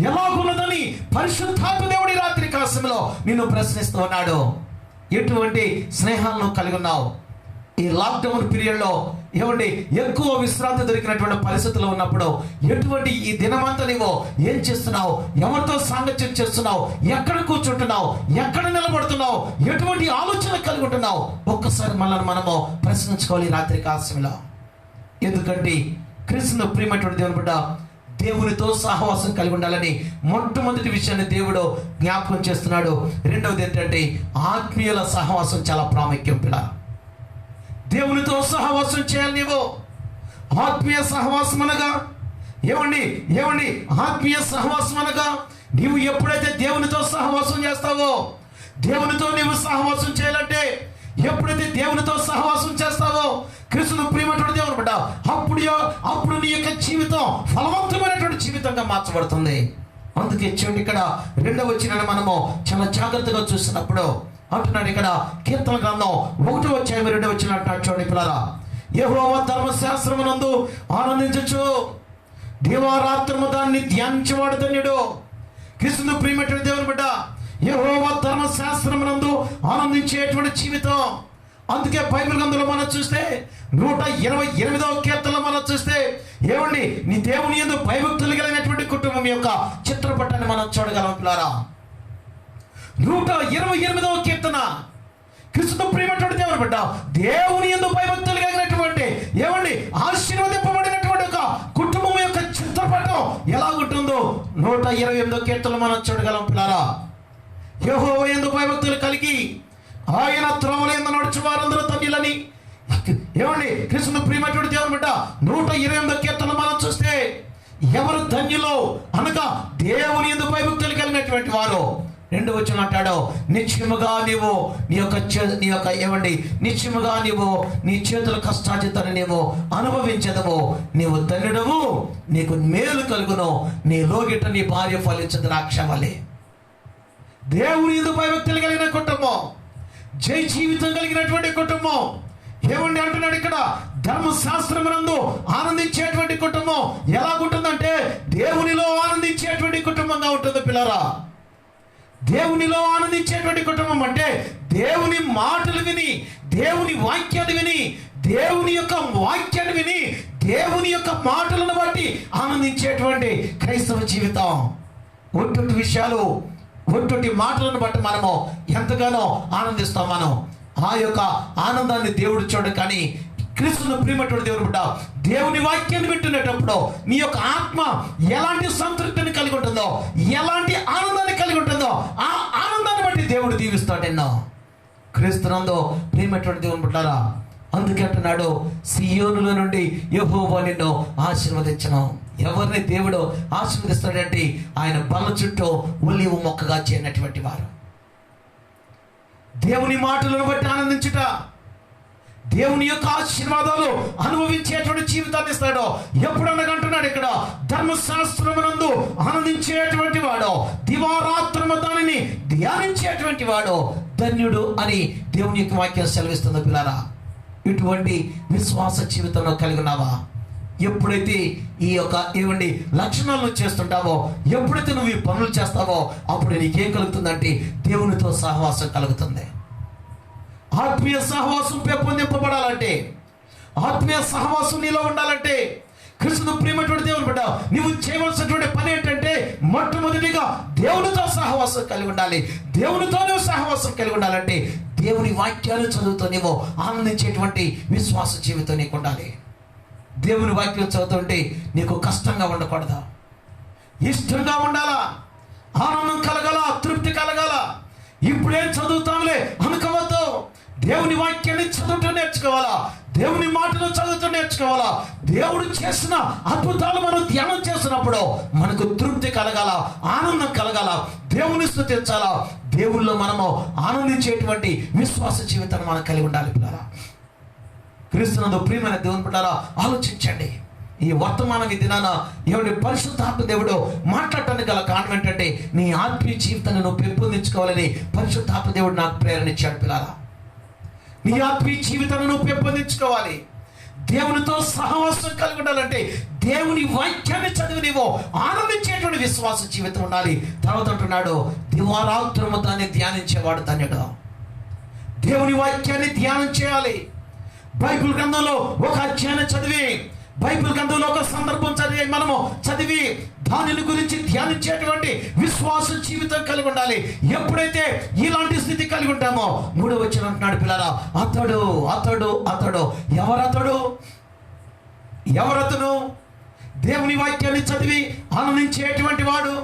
ఎలాగున్నదని పరిశుద్ధాత్మ దేవుడి రాత్రి కాశంలో నిన్ను ప్రశ్నిస్తూ ఉన్నాడు. ఎటువంటి స్నేహాలను కలిగి ఉన్నావు? ఈ లాక్డౌన్ పీరియడ్లో ఏమండి, ఎక్కువ విశ్రాంతి దొరికినటువంటి పరిస్థితుల్లో ఉన్నప్పుడు ఎటువంటి ఈ దినమంతా నీవు ఏం చేస్తున్నావు? ఎవరితో సాంగత్యం చేస్తున్నావు? ఎక్కడ కూర్చుంటున్నావు? ఎక్కడ నిలబడుతున్నావు? ఎటువంటి ఆలోచన కలిగి ఉంటున్నావు? ఒక్కసారి మనల్ని మనము ప్రశ్నించుకోవాలి రాత్రి కాశంలో. ఎందుకంటే క్రీస్తును ప్రియమైనటువంటి దేవుని బిడ్డ, దేవునితో సహవాసం కలిగి ఉండాలని మొట్టమొదటి విషయాన్ని దేవుడు జ్ఞాపకం చేస్తున్నాడు. రెండవది ఏంటంటే, ఆత్మీయుల సహవాసం చాలా ప్రాముఖ్యం. పిల్ల, దేవునితో సహవాసం చేయాలి నీవు. ఆత్మీయ సహవాసం అనగా ఏమండి ఆత్మీయ సహవాసం అనగా నీవు ఎప్పుడైతే దేవునితో సహవాసం చేస్తావో, దేవునితో నీవు సహవాసం చేయాలంటే, ఎప్పుడైతే దేవునితో సహవాసం చేస్తావో, క్రీస్తును ప్రియమైనటువంటి దేవుని బిడ్డ, అప్పుడు నీ యొక్క జీవితం ఫలవంతమైనటువంటి జీవితంగా మార్చబడుతుంది. అందుకే చూడండి, ఇక్కడ 2వ వచనాన్ని మనము చాలా జాగ్రత్తగా చూసినప్పుడు అంటున్నాడు. ఇక్కడ కీర్తన గ్రంథం 1వ అధ్యాయం 2వ వచనం అంటాడు. చూడండి పిల్లరా, యెహోవా ధర్మశాస్త్రమునందు ఆనందించచ్చు, దివారాత్రము దాన్ని ధ్యానించేవాడు ధన్యుడు. క్రీస్తును ప్రియమైనటువంటి దేవుని బిడ్డ, యెహోవా ధర్మశాస్త్రమునందు ఆనందించేటువంటి జీవితం. అందుకే బైబిల్ గ్రంథంలో మనం చూస్తే 128వ కీర్తనలో మనం చూస్తే ఏమండి, నీ దేవుని యందు భయభక్తులు కలిగినటువంటి కుటుంబం యొక్క చిత్రపటాన్ని మనం చూడగలం పిల్లరా. 128వ కీర్తన, క్రీస్తుతో ప్రియమైనటువంటి దేవుని బిడ్డ, దేవుని యందు భయభక్తులు కలిగినటువంటి ఏమండి ఆశీర్వదింపబడినటువంటి ఒక కుటుంబం యొక్క చిత్రపటం ఎలా ఉంటుందో 128వ కీర్తనలో మనం చూడగలం పిల్లరా. యెహోవా యందు భయభక్తులు కలిగి ఆయన త్రోవల యందు నడుచు వారందరూ ధన్యులని. ఏమండి, క్రీస్తును ప్రియమైనటువంటి దేవుని బిడ్డ, 128వ కీర్తనలో మనం చూస్తే ఎవరు ధన్యులో అనగా దేవుని యందు భయభక్తులు కలిగినటువంటి వారు. 2వ వచనం అంటాడు, నిశ్చయముగా నీవు నిశ్చయముగా నీవు నీ చేతుల కష్టార్జితాన్ని నీవు అనుభవించదవు, నీవు ధన్యుడవు, నీకు మేలు కలుగును, నీ లోగిట నీ భార్య ఫలించదు ద్రాక్షవలె. దేవుని యందు భయభక్తులు కలిగిన కుటుంబం, జై జీవితం కలిగినటువంటి కుటుంబం. ఏమండి అంటున్నాడు ఇక్కడ, ధర్మశాస్త్రమునందు ఆనందించేటువంటి కుటుంబం ఎలాగుంటుందంటే దేవునిలో ఆనందించేటువంటి కుటుంబంగా ఉంటుంది పిల్లరా. దేవునిలో ఆనందించేటువంటి కుటుంబం అంటే దేవుని మాటలు విని, దేవుని వాక్యాన్ని విని, దేవుని యొక్క మాటలను బట్టి ఆనందించేటువంటి క్రైస్తవ జీవితం. ఒట్టొట్టి విషయాలు, ఒట్టొట్టి మాటలను బట్టి మనము ఎంతగానో ఆనందిస్తాం. మనం ఆ యొక్క ఆనందాన్ని దేవుడు చూడ. కానీ క్రీస్తును ప్రియమైనటువంటి దేవుని బిడ్డ, దేవుని వాక్యాన్ని వింటునేటప్పుడు నీ యొక్క ఆత్మ ఎలాంటి సంతృప్తిని కలిగి ఉంటుందో, ఎలాంటి ఆనందాన్ని కలిగి ఉంటుందో, ఆ ఆనందాన్ని బట్టి దేవుడు దీవిస్తాడు ఎన్నో. క్రీస్తునందు ప్రియమైనటువంటి దేవుని బిడ్డలారా, అందుకే అంటున్నాడు, సియోనులో నుండి యెహోవా నిన్ను ఆశీర్వదించను. ఎవరిని దేవుడు ఆశీర్వదిస్తాడంటే ఆయన బల్ల చుట్టూ ఒలీవ మొక్కగా చేరినటువంటి వారు. దేవుని మాటలను బట్టి ఆనందించుట, దేవుని యొక్క ఆశీర్వాదాలు అనుభవించేటువంటి జీవితాన్ని ఇస్తాడు. ఎప్పుడనగంటున్నాడు ఇక్కడ, ధర్మశాస్త్రమునందు ఆనందించేటువంటి వాడు, దివారాత్రము దానిని ధ్యానించేటువంటి వాడు ధన్యుడు అని దేవుని యొక్క వాక్యం సెలవిస్తుంది పిల్లారా. ఇటువంటి విశ్వాస జీవితంలో కలిగి ఉన్నావా? ఎప్పుడైతే ఈ యొక్క లక్షణాలను చేస్తుంటావో, ఎప్పుడైతే నువ్వు ఈ పనులు చేస్తావో, అప్పుడు నీకేం కలుగుతుందంటే దేవునితో సహవాసం కలుగుతుంది. ఆత్మీయ సహవాసం పెంపొందింపబడాలంటే, ఆత్మీయ సహవాసం నీలో ఉండాలంటే, క్రీస్తును ప్రియమైనటువంటి దేవుని బిడ్డ, నువ్వు చేయవలసినటువంటి పని ఏంటంటే మొట్టమొదటిగా దేవునితో సహవాసం కలిగి ఉండాలి. దేవునితో నువ్వు సహవాసం కలిగి ఉండాలంటే దేవుని వాక్యాలు చదువుతూ నీవు ఆనందించేటువంటి విశ్వాస జీవితం నీకు ఉండాలి. దేవుని వాక్యం చదువుతుంటే నీకు కష్టంగా ఉండకూడదు, ఇష్టంగా ఉండాలా, ఆనందం కలగాల, తృప్తి కలగాల. ఇప్పుడేం చదువుతాంలే అనుకోవద్దు. దేవుని వాక్యాన్ని చదువుతూ నేర్చుకో. దేవుని మాటలు చదువుతూ నేర్చుకోవాలా. దేవుడు చేసిన అద్భుతాలు మనం ధ్యానం చేస్తున్నప్పుడు మనకు తృప్తి కలగాల, ఆనందం కలగాల, దేవుని స్తుతించాలా. దేవుల్లో మనము ఆనందించేటువంటి విశ్వాస జీవితాన్ని మనం కలిగి ఉండాలి. పిల్లరా, క్రీస్తునందు ప్రియమైన దేవుని బిడ్డలారా, ఆలోచించండి. ఈ వర్తమానం ఈ దినాన ఏమిటి పరిశుద్ధాత్మ దేవుడు మాట్లాడటానికి గల కారణం ఏంటంటే, నీ ఆత్మీయ జీవితాన్ని నువ్వు పెంపొందించుకోవాలని పరిశుద్ధాత్మ దేవుడు నాకు ప్రేరణ ఇచ్చాడు. పిల్లరా, నీ ఆత్మీయ జీవితాన్ని నువ్వు పెంపొందించుకోవాలి. దేవునితో సహవాసం కలిగి ఉండాలంటే దేవుని వాక్యాన్ని చదివి నీవు ఆనందించేటువంటి విశ్వాస జీవితం ఉండాలి. తర్వాత అంటున్నాడు, దివారాత్రము దాన్ని ధ్యానించేవాడు ధన్యుడు. దేవుని వాక్యాన్ని ధ్యానం చేయాలి. బైబిల్ గ్రంథంలో ఒక అధ్యాయాన్ని చదివి, బైబిల్ గ్రంథంలో ఒక సందర్భం చదివి మనము చదివి దానిని గురించి ధ్యానించేటువంటి విశ్వాస జీవితం కలిగి ఉండాలి. ఎప్పుడైతే ఇలాంటి స్థితి కలిగి ఉంటామో, 3వ వచనం అంటున్నాడు, పిల్లరా, అతడు అతడు అతడు ఎవరతను? దేవుని వాక్యాన్ని చదివి ఆనందించేటువంటి వాడు.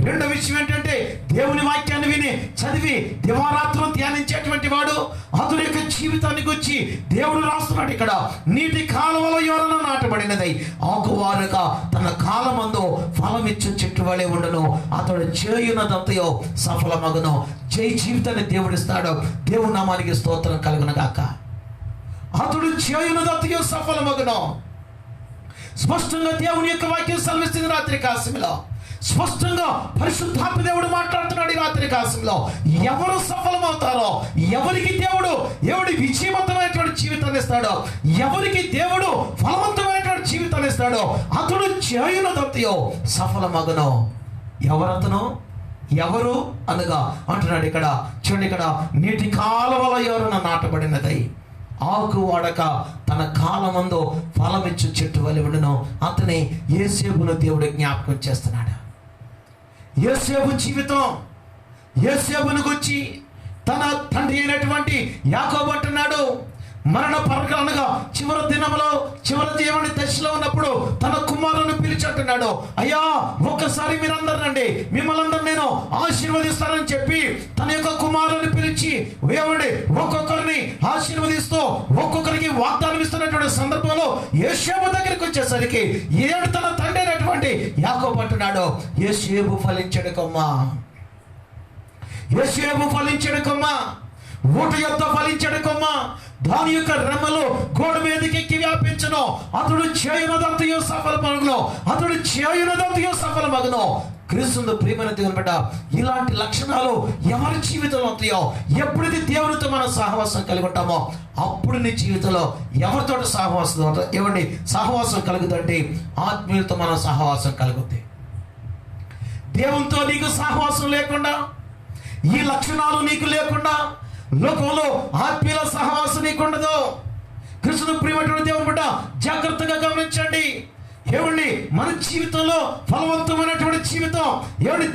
రెండో విషయం ఏంటంటే, దేవుని వాక్యాన్ని విని చదివి దివారాత్రం ధ్యానించేటువంటి వాడు. అతని యొక్క జీవితాన్ని గురించి దేవుడు రాస్తున్నాడు ఇక్కడ, నీటి కాలువలో ఎవరైనా నాటబడినదై ఆకువారుగా తన కాలమందు ఫలమిచ్చు చెట్టు వలె ఉండను, అతడు చేయునదంతయో సఫలమగును. జై జీవితాన్ని దేవుడిస్తాడు. దేవుని నామానికి స్తోత్రం కలుగును గాక. అతడు చేయునదంతయో సఫలమగును. స్పష్టంగా దేవుని యొక్క వాక్యం సెలవిస్తుంది. రాత్రి కాశంలో స్పష్టంగా పరిశుద్ధాత్మ దేవుడు మాట్లాడుతున్నాడు. ఈ రాత్రి కాశంలో ఎవరు సఫలమవుతారో, ఎవరికి దేవుడు విజయవంతమైనటువంటి జీవితాన్ని ఇస్తాడో, ఎవరికి దేవుడు ఫలవంతమైనటువంటి జీవితాన్ని ఇస్తాడో, అతడు చేయునదంతయో సఫలమగును. ఎవరతను? ఎవరు అనగా అంటున్నాడు ఇక్కడ, చూడండి, ఇక్కడ నీటి కాలువలో ఎవరైనా నాటబడినదై ఆకు వాడక తన కాలమందు ఫలమిచ్చు చెట్టు వలె ఉండును. అతని యోసేపును దేవుడు జ్ఞాపకం చేస్తున్నాడు. యోసేపు జీవితం, యోసేపును గురించి తన తండ్రి అయినటువంటి యాకోబు అంటున్నాడు, మరణ పరకాలనగా చివరి దినంలో చివరి జీవని దశలో ఉన్నప్పుడు తన కుమారులను పిలిచి అంటున్నాడు, అయ్యా ఒక్కసారి మీరందరూ రండి, మిమ్మల్ని అందరూ నేను ఆశీర్వదిస్తానని చెప్పి తన యొక్క కుమారులను పిలిచి ఒక్కొక్కరిని ఆశీర్వదిస్తూ ఒక్కొక్కరికి వాగ్దానం ఇస్తున్నటువంటి సందర్భంలో యోసేపు దగ్గరికి వచ్చేసరికి తన తండ్రి అయినటువంటి యాకోబు అంటున్నాడు, యోసేపు ఫలించడు కొమ్మ, యోసేపు ఫలించడు కొమ్మ, ఊట యొక్క ఫలించడు కొమ్మ, దాని యొక్క రెమ్మలు గోడ మీదకి ఎక్కి వ్యాపించను, అతడు చేయునదంతయో సఫలమగును, అతడు చేయునదంతయో సఫలమగును. క్రీస్తునందు ప్రియమైన దేవుని బిడ్డ, ఇలాంటి లక్షణాలు ఎవరి జీవితంలో ఉంటాయో, ఎప్పుడైతే దేవునితో మనం సహవాసం కలిగి ఉంటామో అప్పుడు నీ జీవితంలో ఎవరితో సహవాసం కలుగుతుంటే ఆత్మీయులతో మనం సహవాసం కలుగుతాయి. దేవునితో నీకు సహవాసం లేకుండా, ఈ లక్షణాలు నీకు లేకుండా లోకంలో ఆత్మీయుల సహవాసం నీకు ఉండదు. కృష్ణుడు ప్రియమైనటువంటి దేవుని బిడ్డ, జాగ్రత్తగా గమనించండి. ఏమండి, మన జీవితంలో ఫలవంతమైనటువంటి జీవితం,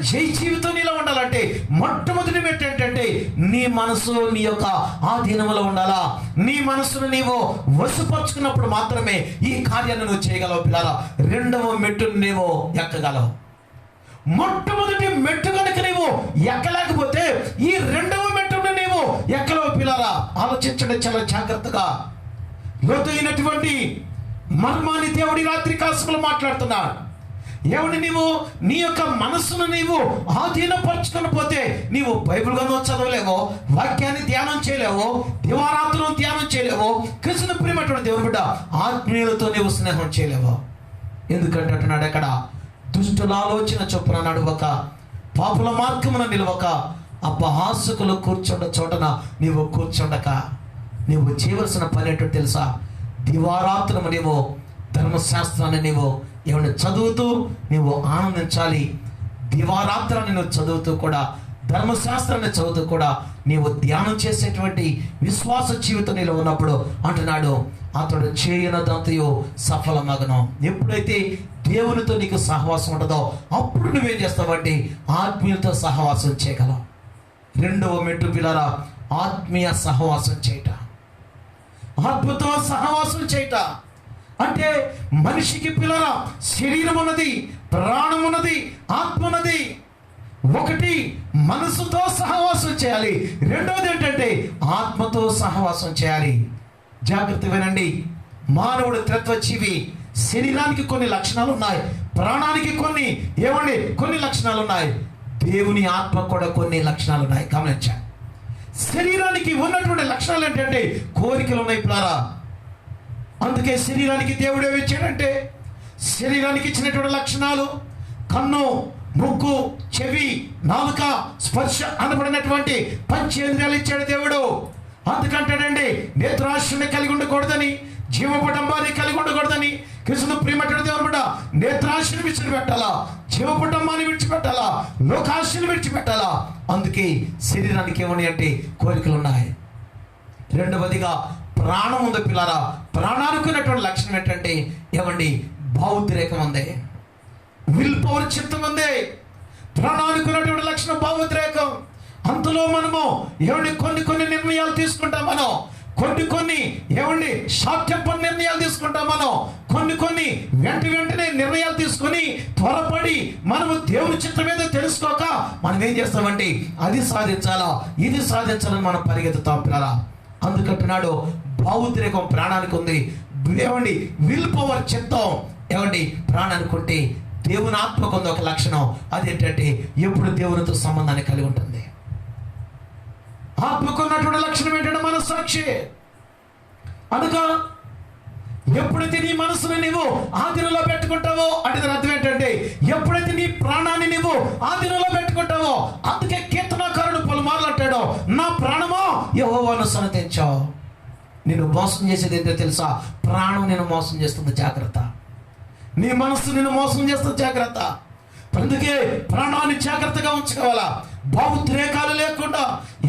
జై జీవితం నీలో ఉండాలంటే మొట్టమొదటి ఏంటంటే నీ మనసు నీ యొక్క ఆధీనంలో ఉండాలా. నీ మనసును నీవు వశపరుచుకున్నప్పుడు మాత్రమే ఈ కార్యాన్ని నువ్వు చేయగలవు. పిల్లల, రెండవ మెట్టును నీవు ఎక్కగలవు. మొట్టమొదటి మెట్టు కనుక నీవు ఎక్కలేకపోతే ఈ రెండవ మెట్టును నీవు ఎక్కలేవు. పిల్లరా, ఆలోచించండి చాలా జాగ్రత్తగా. లోతైనటువంటి మర్మాన్ని దేవుడి రాత్రి కాసుకులు మాట్లాడుతున్నాడు. ఏమని, నీవు నీ యొక్క మనస్సును నీవు ఆధీనపరచుకొని పోతే నీవు బైబిల్ గ్రంథం చదవలేవో, వాక్యాన్ని ధ్యానం చేయలేవో, దివారాత్రులు ధ్యానం చేయలేవో, కృష్ణ ప్రియమైనటువంటి దేవుని బిడ్డ ఆత్మీయులతో నీవు స్నేహం చేయలేవో. ఎందుకంటే అంటున్నాడు అక్కడ, దుష్టుల ఆలోచన చొప్పున నడవక, పాపుల మార్గమున నిలవక, అపహాసకులు కూర్చుండ చోటన నీవు కూర్చుండక, నీవు చేయవలసిన పని ఏంటో తెలుసా? దివారాత్రము నీవు ధర్మశాస్త్రాన్ని నీవు చదువుతూ నీవు ఆనందించాలి. దివారాత్రాన్ని నువ్వు చదువుతూ కూడా, ధర్మశాస్త్రాన్ని చదువుతూ కూడా నీవు ధ్యానం చేసేటువంటి విశ్వాస జీవితం నీలో ఉన్నప్పుడు అంటున్నాడు, అతడు చేయనదంతయో సఫలమగును. ఎప్పుడైతే దేవునితో నీకు సహవాసం ఉంటుందో అప్పుడు నువ్వేం చేస్తావంటే ఆత్మీయులతో సహవాసం చేయగలవు. రెండవ మెట్టు పిల్లరా, ఆత్మీయ సహవాసం చేయట, ఆత్మతో సహవాసం చేయట. అంటే మనిషికి పిల్లరా శరీరం ఉన్నది, ప్రాణం ఉన్నది, ఆత్మ ఉన్నది. ఒకటి మనసుతో సహవాసం చేయాలి, రెండవది ఏంటంటే ఆత్మతో సహవాసం చేయాలి. జాగ్రత్త వినండి. మానవుడు త్రిత్వజీవి. శరీరానికి కొన్ని లక్షణాలు ఉన్నాయి, ప్రాణానికి కొన్ని లక్షణాలు ఉన్నాయి. దేవుని ఆత్మ కూడా కొన్ని లక్షణాలు ఉన్నాయి. గమనించండి. శరీరానికి ఉన్నటువంటి లక్షణాలు ఏంటంటే కోరికలు ఉన్నాయి పిల్లారా. అందుకే శరీరానికి దేవుడు ఏమి ఇచ్చాడంటే, శరీరానికి ఇచ్చినటువంటి లక్షణాలు కన్ను, ముక్కు, చెవి, నాలుక, స్పర్శ అనబడినటువంటి పంచేంద్రియాలు ఇచ్చాడు దేవుడు. అందుకంటాడండి, నేత్రాశని కలిగి ఉండకూడదని, జీవపటంబాన్ని కలిగి ఉండకూడదని. కృష్ణుడు ప్రియమట్టు దేవుడు బిడ్డ, నేత్రాశని విడిచిపెట్టాలా, జీవపటంబాన్ని విడిచిపెట్టాలా, లోకాశని విడిచిపెట్టాలా. అందుకే శరీరానికి ఏమని అంటే కోరికలు ఉన్నాయి. రెండవదిగా ప్రాణం ఉంది పిల్లారా. ప్రాణానికి ఉన్నటువంటి లక్షణం ఏంటంటే భావోద్రేకం ఉంది, విల్ పవర్, చిత్తం ఉంది. ప్రాణానికి ఉన్నటువంటి లక్షణం భావోద్రేకం. అంతలో మనము కొన్ని నిర్ణయాలు తీసుకుంటాం. మనం కొన్ని షార్ట్ టెంపర్ నిర్ణయాలు తీసుకుంటాం. మనం కొన్ని వెంటనే నిర్ణయాలు తీసుకొని త్వరపడి మనము దేవుని చిత్తం మీద తెలుసుకోక మనం ఏం చేస్తామంటే అది సాధించాలా, ఇది సాధించాలని మనం పరిగెత్తుతాం పిల్లరా. అందుకంటున్నాడు భావోద్రేకం ప్రాణానికి ఉంది. విల్ పవర్, చిత్తం ప్రాణానికి ఉంటే దేవుని ఆత్మకు ఉంది ఒక లక్షణం. అదేంటంటే ఎప్పుడు దేవునితో సంబంధాన్ని కలిగి ఉంటుంది. ఆత్మకున్నటువంటి లక్షణం ఏంటంటే మనస్సాక్షి. అనగా ఎప్పుడైతే నీ మనసును నీవు ఆధీనంలో పెట్టుకుంటావో అంటే దాని అర్థం ఏంటంటే ఎప్పుడైతే నీ ప్రాణాన్ని నీవు ఆధీనంలో పెట్టుకుంటావో. అందుకే కీర్తనాకారుడు పలుమార్లు అంటాడు, నా ప్రాణమో యెహోవాను సన్నతించావు. నేను మోసం చేసేది ఏంటో తెలుసా? ప్రాణం నేను మోసం చేస్తుంది, జాగ్రత్త. నీ మనస్సు నిన్ను మోసం చేస్తుంది, జాగ్రత్త. అందుకే ప్రాణాన్ని జాగ్రత్తగా ఉంచుకోవాలా. భావోద్రేకాలు లేకుండా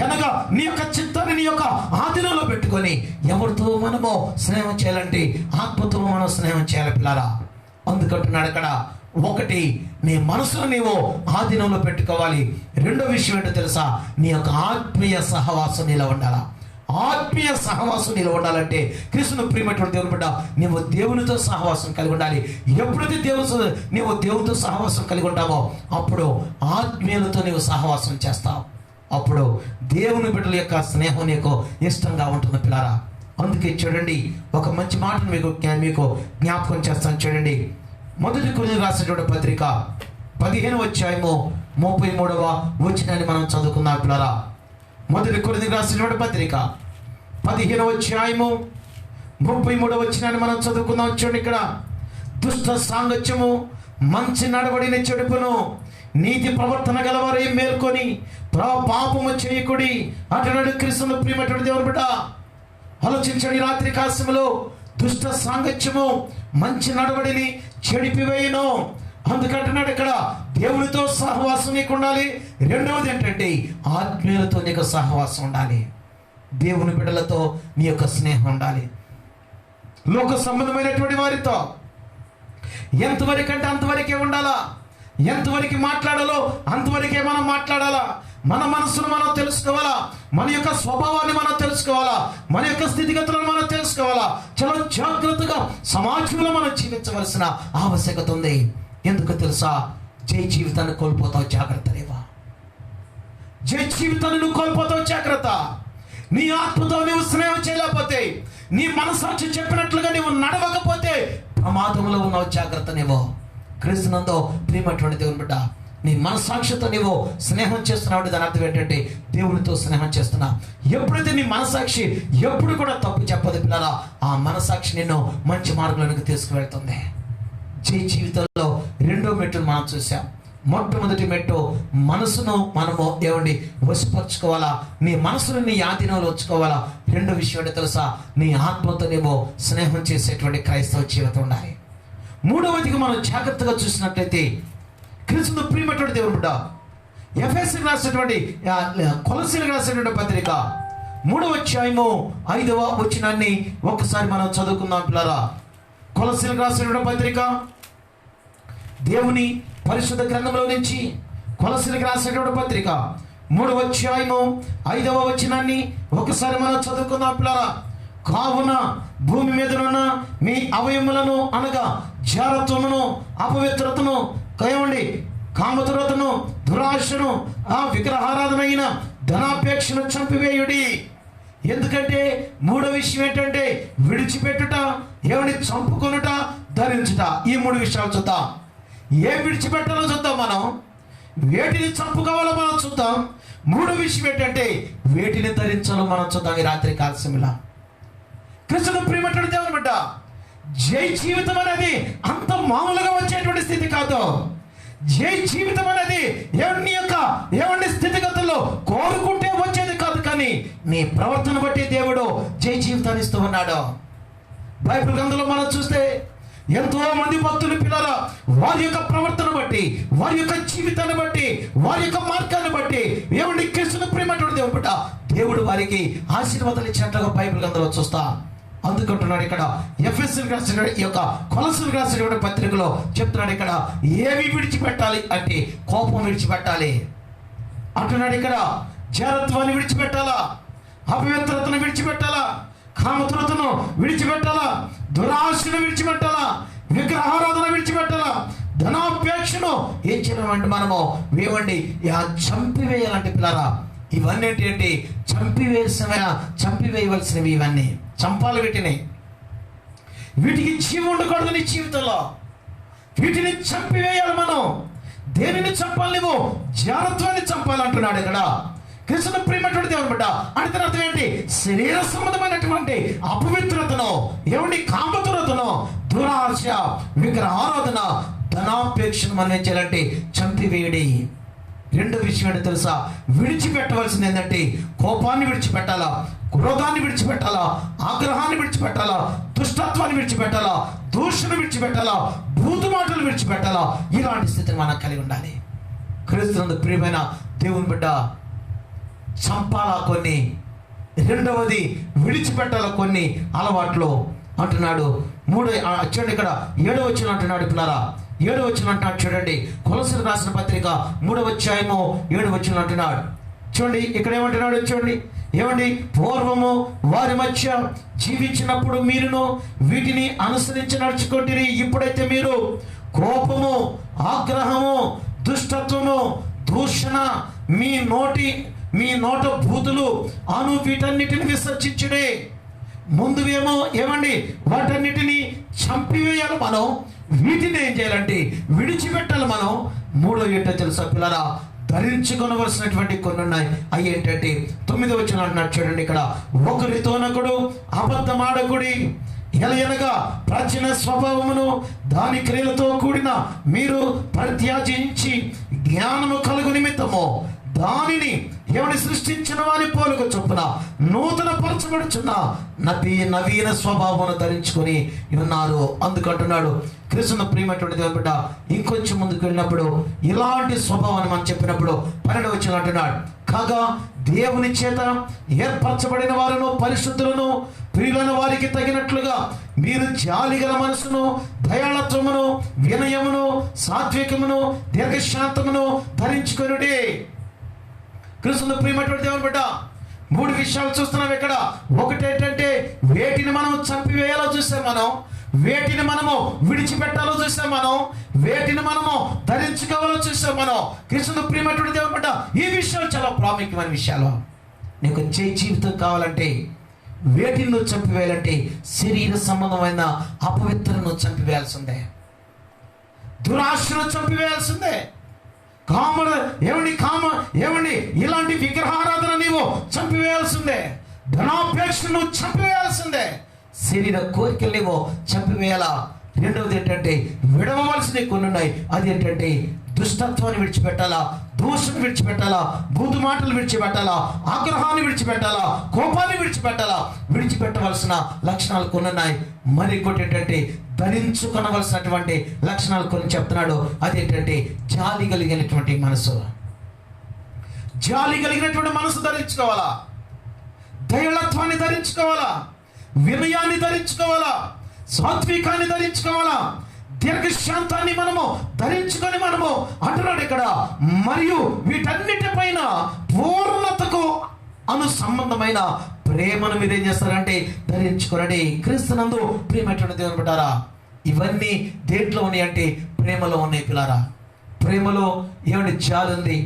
అనగా నీ యొక్క చిత్తాన్ని నీ యొక్క ఆధీనంలో పెట్టుకొని ఎవరితో మనము స్నేహం చేయాలంటే ఆత్మతో మనం స్నేహం చేయాలి పిల్లారా. అందుకంటున్నాడు అక్కడ, ఒకటి నీ మనసును నీవు ఆధీనంలో పెట్టుకోవాలి. రెండో విషయం ఏంటో తెలుసా? నీ యొక్క ఆత్మీయ సహవాసం నీలో ఉండాలా. ఆత్మీయ సహవాసం నీలో ఉండాలంటే కృష్ణుని ప్రియమైనటువంటి దేవుని బిడ్డ, నీవు దేవునితో సహవాసం కలిగి ఉండాలి. ఎప్పుడైతే నీవు దేవునితో సహవాసం కలిగి ఉంటావో అప్పుడు ఆత్మీయులతో నీవు సహవాసం చేస్తావు. అప్పుడు దేవుని బిడ్డల యొక్క స్నేహం నీకు ఇష్టంగా ఉంటుంది పిల్లారా. అందుకే చూడండి, ఒక మంచి మాటను మీకు జ్ఞాపకం చేస్తాను. చూడండి, మొదటి కొరింథీయులకు రాసినటువంటి పత్రిక 15వ అధ్యాయము 33వ వచనాన్ని మనం చదువుకుందాం పిల్లారా. మొదటి కొరింథీయులకు రాసినటువంటి పత్రిక 15వ అధ్యాయము 33వ వచనాన్ని మనం చదువుకుందాం. చూడండి, ఇక్కడ దుష్ట సాంగత్యము, మంచి నడవడిని చెడుపును, నీతి ప్రవర్తన గలవారే మేల్కొని పాపము చేయకుడి అంటున్నాడు క్రీస్తును ప్రియమైనటువంటి దేవుని బిడ్డ. ఆలోచించండి, రాత్రి కాలములో దుష్ట సాంగత్యము మంచి నడవడిని చెడిపివేయును. అందుకంటున్నాడు ఇక్కడ దేవునితో సహవాసం నీకు ఉండాలి. రెండవది ఏంటంటే ఆత్మీయులతో నీకు సహవాసం ఉండాలి. దేవుని బిడ్డలతో నీ యొక్క స్నేహం ఉండాలి. లోక సంబంధమైనటువంటి వారితో ఎంతవరకు అంటే అంతవరకే ఉండాలా. ఎంతవరకు మాట్లాడాలో అంతవరకే మనం మాట్లాడాలా. మన మనసును మనం తెలుసుకోవాలా, మన యొక్క స్వభావాన్ని మనం తెలుసుకోవాలా, మన యొక్క స్థితిగతులను మనం తెలుసుకోవాలా. చాలా జాగ్రత్తగా సమాజంలో మనం జీవించవలసిన ఆవశ్యకత ఉంది. ఎందుకు తెలుసా? జై జీవితాన్ని కోల్పోతావు, జాగ్రత్త రేవా. జై జీవితాన్ని నువ్వు కోల్పోతావు, జాగ్రత్త. నీ ఆత్మతో నువ్వు స్నేహం చేయలేకపోతే, నీ మనసాక్షి చెప్పినట్లుగా నువ్వు నడవకపోతే ప్రమాదంలో ఉన్నావు, జాగ్రత్త. నీవు క్రీస్తునందు ప్రియమైనటువంటి దేవుని బిడ్డ, నీ మనసాక్షితో నీవు స్నేహం చేస్తున్నావు. దాని అర్థం ఏంటంటే దేవునితో స్నేహం చేస్తున్నా. ఎప్పుడైతే నీ మనసాక్షి ఎప్పుడు కూడా తప్పు చెప్పదు పిల్లరా, ఆ మనసాక్షి నిన్ను మంచి మార్గంలోనికి తీసుకువెళ్తుంది. జై జీవితంలో రెండో మెట్టును మనం చూసాం. మొట్టమొదటి మెట్టు మనసును మనము వశపరచుకోవాలా, నీ మనసును నీ ఆధీనంలో ఉంచుకోవాలా. రెండో విషయం ఏంటో తెలుసా? నీ ఆత్మతో నీవు స్నేహం చేసేటువంటి క్రైస్తవ జీవితం ఉండాలి. మూడవదిగా మనం జాగ్రత్తగా చూసినట్లయితే క్రీస్తు ప్రియమైనటువంటి దేవుని బిడ్డ, ఎఫెసీయులకు రాసినటువంటి కొలస్సీయులకు రాసినటువంటి పత్రిక 3వ అధ్యాయము 5వ వచనాన్ని ఒక్కసారి మనం చదువుకుందాం పిల్లరా. కొలస్సీయులకు రాసినటువంటి పత్రిక దేవుని పరిశుద్ధ గ్రంథంలో నుంచి కొలస్సీయులకు రాసినటువంటి పత్రిక 3వ అధ్యాయము 5వ వచనాన్ని ఒకసారి మనం చదువుకుందాం పిల్లరా. కావున భూమి మీదనున్న మీ అవయములను అనగా జారత్వమును, అపవిత్రతను, కామతురతను, దురాశను, ఆ విగ్రహారాధనైన ధనాపేక్షను చంపివేయుడి. ఎందుకంటే మూడో విషయం ఏంటంటే విడిచిపెట్టుట, ఏమని చంపుకొనుట, ధరించుట. ఈ 3 విషయాలు చూద్దాం. ఏం విడిచిపెట్టాలో చూద్దాం, మనం వేటిని చంపుకోవాలో మనం చూద్దాం. మూడో విషయం ఏంటంటే వేటిని ధరించాలో మనం చూద్దాం ఈ రాత్రి కాల సమయంలో. కృష్ణుడు ప్రియమైనటువంటి దేవుని బిడ్డ, జై జీవితం అనేది అంత మామూలుగా వచ్చేటువంటి స్థితి కాదు. జై జీవితం అనేది ఎవరి స్థితిగతుల్లో కోరుకుంటే వచ్చేది కాదు, కానీ నీ ప్రవర్తన బట్టి దేవుడు జై జీవితాన్ని ఇస్తూ ఉన్నాడు. బైబిల్ గ్రంథంలో మనం చూస్తే ఎంతో మంది భక్తులు పిల్లల వారి యొక్క ప్రవర్తన బట్టి, వారి యొక్క జీవితాన్ని బట్టి, వారి యొక్క మార్గాన్ని బట్టి ఏమండి కృష్ణుడు ప్రియమైనటువంటి దేవుని బిడ్డ, దేవుడు వారికి ఆశీర్వాదాలు ఇచ్చినట్లుగా బైబిల్ గ్రంథంలో చూస్తాం. అందుకుంటున్నాడు ఇక్కడ ఎఫెసీయులకు రాసిన ఈ యొక్క కొలస్సీయులకు రాసిన పత్రికలో చెప్తున్నాడు. ఇక్కడ ఏమి విడిచిపెట్టాలి అంటే కోపం విడిచిపెట్టాలి అంటున్నాడు. ఇక్కడ జారత్వాన్ని విడిచిపెట్టాలా, అపవిత్రతను విడిచిపెట్టాలా, కామతురతను విడిచిపెట్టాలా, దురాశను విడిచిపెట్టాలా, విగ్రహారాధన విడిచిపెట్టాలా, ధనాపేక్షను ఏం చేయాలంటే మనము ఏమండి చంపివేయాలంటే పిల్లరా. ఇవన్నీ ఏంటి? చంపివేయవలసినవి. ఇవన్నీ చంపాలి. వీటికి జీవం ఉండకూడదు నీ జీవితంలో. వీటిని చంపివేయాలి. మనం దేనిని చంపాలి? నువ్వు జారత్వాన్ని చంపాలంటున్నాడు ఇక్కడ కృష్ణ ప్రియమైనటువంటి దేవుని బిడ్డ. అంటే అర్థం ఏంటి? శరీర సంబంధమైనటువంటి అపవిత్రతను, ఏమండి కామతురతను, దురాశ, విగ్రహారాధన, ధనాపేక్షను మనం ఏం చేయాలంటే చంపివేయడి. రెండో విషయం ఏంటో తెలుసా? విడిచిపెట్టవలసింది ఏంటంటే కోపాన్ని విడిచిపెట్టాలా, క్రోధాన్ని విడిచిపెట్టాలా, ఆగ్రహాన్ని విడిచిపెట్టాలా, దుష్టత్వాన్ని విడిచిపెట్టాలా, దూషణ విడిచిపెట్టాలా, బూతు మాటలు విడిచిపెట్టాలా. ఇలాంటి స్థితిని మనం కలిగి ఉండాలి. క్రీస్తునందు ప్రియమైన దేవుని బిడ్డ, చంపాలా కొన్ని, రెండవది విడిచిపెట్టాలా కొన్ని అలవాట్లు అంటున్నాడు. చూడండి ఇక్కడ 7వ వచనం అంటున్నాడు. పిల్లరా 7వ వచనం అంటున్నాడు చూడండి. కొలస్సీయులకు రాసిన పత్రిక 3వ అధ్యాయము 7వ వచనం అంటున్నాడు చూడండి. ఇక్కడ ఏమంటున్నాడు చూడండి. ఏమండి? పూర్వము వారి మధ్య జీవించినప్పుడు మీరును వీటిని అనుసరించి నడుచుకుంటుని, ఇప్పుడైతే మీరు కోపము, ఆగ్రహము, దుష్టత్వము, దూషణ, మీ నోట బూతులు అను వీటన్నిటిని విసర్జించుడే. ముందువేమో ఏమండి వాటన్నిటిని చంపివేయాలి మనం. వీటిని ఏం చేయాలంటే విడిచిపెట్టాలి మనం. మూడో ఏంటో తెలుసా పిల్లరా? ధరించుకొనవలసినటువంటి కొన్ని ఉన్నాయి. అవి ఏంటంటే 9వ వచనం అంటున్నాడు చూడండి. ఇక్కడ ఒకరితోనొకడు అబద్ధమాడకుడి, ఎలయనగా ప్రాచీన స్వభావమును దాని క్రియలతో కూడిన మీరు పరిత్యాజించి జ్ఞానము కలుగు నిమిత్తము దానిని ఎవని సృష్టించిన వాని పోలుక చొప్పున నూతన పరచబడుచున్న నవీన స్వభావం ధరించుకొని ఉన్నారు. అందుకంటున్నాడు కృష్ణ ప్రియమైనటువంటి దేవుని బిడ్డ. ఇంకొంచెం ముందుకు వెళ్ళినప్పుడు ఇలాంటి స్వభావాన్ని మనం చెప్పినప్పుడు 12వ వచనం అంటున్నాడు. కాగా దేవుని చేత ఏర్పరచబడిన వారును పరిశుద్ధులను ప్రియులైన వారికి తగినట్లుగా మీరు జాలిగల మనసును, దయాళత్వమును, వినయమును, సాత్వికమును, దీర్ఘశాంతమును ధరించుకొనుడి. కృష్ణ ప్రియమైనటువంటి దేవుని బిడ్డ, 3 విషయాలు చూస్తున్నాం ఇక్కడ. ఒకటి ఏంటంటే వేటిని మనం చంపివేయాలో చూసాం మనం, వేటిని మనము విడిచిపెట్టాలో చూసాం మనం, వేటిని మనము ధరించుకోవాలో చూసాం మనం. కృష్ణ ప్రియమైనటువంటి దేవుని బిడ్డ, ఈ విషయాలు చాలా ప్రాముఖ్యమైన విషయాలు. నీకు జీవితం కావాలంటే వేటిని నువ్వు చంపివేయాలంటే శరీర సంబంధమైన అపవిత్రను చంపివేయాల్సిందే, దురాశను చంపివేయాల్సిందే, ఏమండి ఇలాంటి విగ్రహారాధన నీవు చంపివేయాల్సిందే, ధనాపేక్షను చంపివేయాల్సిందే, శరీర కోరికలు నీవు చంపివేయాలా. రెండవది ఏంటంటే విడవలసినవి కొన్ని ఉన్నాయి. అది ఏంటంటే దుష్టత్వాన్ని విడిచిపెట్టాలా, దూషణ విడిచిపెట్టాలా, బూదు మాటలు విడిచిపెట్టాలా, ఆగ్రహాన్ని విడిచిపెట్టాలా, కోపాన్ని విడిచిపెట్టాలా. విడిచిపెట్టవలసిన లక్షణాలు కొన్ని ఉన్నాయి. మరి ఇంకోటి ఏంటంటే ధరించుకొనవలసినటువంటి లక్షణాలు కొన్ని చెప్తున్నాడు. అదేంటంటే జాలి కలిగినటువంటి మనసు. జాలి కలిగినటువంటి మనసు ధరించుకోవాలా, దయాళత్వాన్ని ధరించుకోవాలా, వినయాన్ని ధరించుకోవాలా, సాత్వికాన్ని ధరించుకోవాలా, దీర్ఘశాంతాన్ని మనము ధరించుకొని మనము అంటున్నాడు ఇక్కడ. మరియు వీటన్నిటిపైన పూర్ణతకు సంబంధమైన ప్రేమను మీరు ఏం చేస్తారంటే ధరించుకోరండి. క్రీస్తునందు ప్రియమైనటువంటి దేవుని బిడ్డారా, ఇవన్నీ దేంట్లో ఉన్నాయి అంటే ప్రేమలో ఉన్నాయి పిల్లారా. ప్రేమలో ఏమంటే జాలి ఉంది,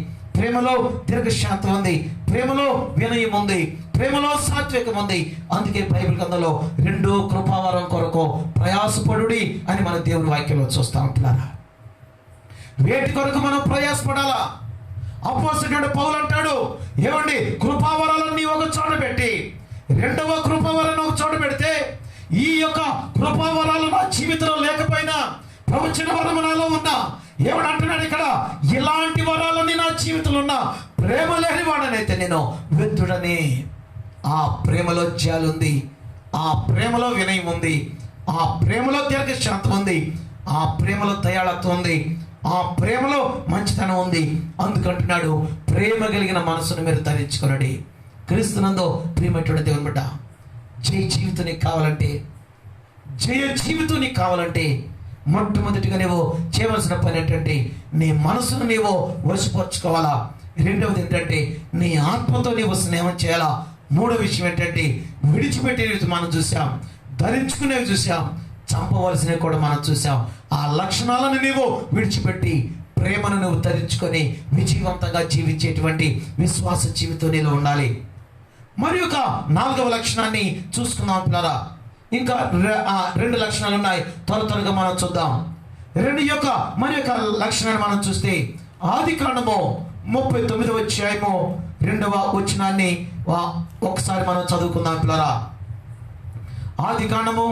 ప్రేమలో దీర్ఘశాంతం ఉంది, ప్రేమలో వినయం ఉంది, ప్రేమలో సాత్వికం ఉంది. అందుకే బైబిల్ గ్రంథంలో 2 కృపావరం కొరకు ప్రయాసపడుడి అని మన దేవుని వాక్యంలో చూస్తా ఉంటున్నారా. వేటి కొరకు మనం ప్రయాసపడాలా? అపోస్తలుడైన పౌలు అంటాడు, ఏమండి, కృపావరాలన్నీ ఒక చోట పెట్టి 2వ కృపావరాన్ని ఒక చోట పెడితే, ఈ యొక్క కృపావరాలు నా జీవితంలో లేకపోయినా ప్రవచన వరం నాలో ఉన్నా, ఏమంటున్నాడు ఇక్కడ, ఇలాంటి వరాలన్నీ నా జీవితంలో ఉన్నా ప్రేమ లేని వాడనైతే నేను వ్యర్థుడని. ఆ ప్రేమలో జాలి ఉంది, ఆ ప్రేమలో వినయం ఉంది, ఆ ప్రేమలో దీర్ఘశాంతం ఉంది, ఆ ప్రేమలో దయాళత్వం ఉంది, ఆ ప్రేమలో మంచితనం ఉంది. అందుకంటున్నాడు, ప్రేమ కలిగిన మనసును మీరు ధరించుకునండి. క్రీస్తునందు ప్రియమైనటువంటి దేవుని బిడ్డ, జయ జీవితం నీకు కావాలంటే, జయ జీవితం నీకు కావాలంటే మొట్టమొదటిగా నీవు చేయవలసిన పని ఏంటంటే, నీ మనసును నీవు వశపరచుకోవాలా. 2వది ఏంటంటే, నీ ఆత్మతో నీవు స్నేహం చేయాలా. 3వ విషయం ఏంటంటే, విడిచిపెట్టేవి మనం చూసాం, ధరించుకునేవి చూసాం, చంపవలసినవి కూడా మనం చూసాం. ఆ లక్షణాలను నీవు విడిచిపెట్టి ప్రేమను నువ్వు ధరించుకొని విజయవంతంగా జీవించేటువంటి విశ్వాస జీవితం నీలో ఉండాలి. మరి ఒక 4వ లక్షణాన్ని చూసుకుందాం పిల్లరా. ఇంకా 2 లక్షణాలు ఉన్నాయి, త్వరగా మనం చూద్దాం. మరి యొక్క లక్షణాన్ని మనం చూస్తే, ఆదికాండము 39వ అధ్యాయము 2వ వచనాన్ని ఒకసారి మనం చదువుకుందాం పిల్లరా. ఆదికాండము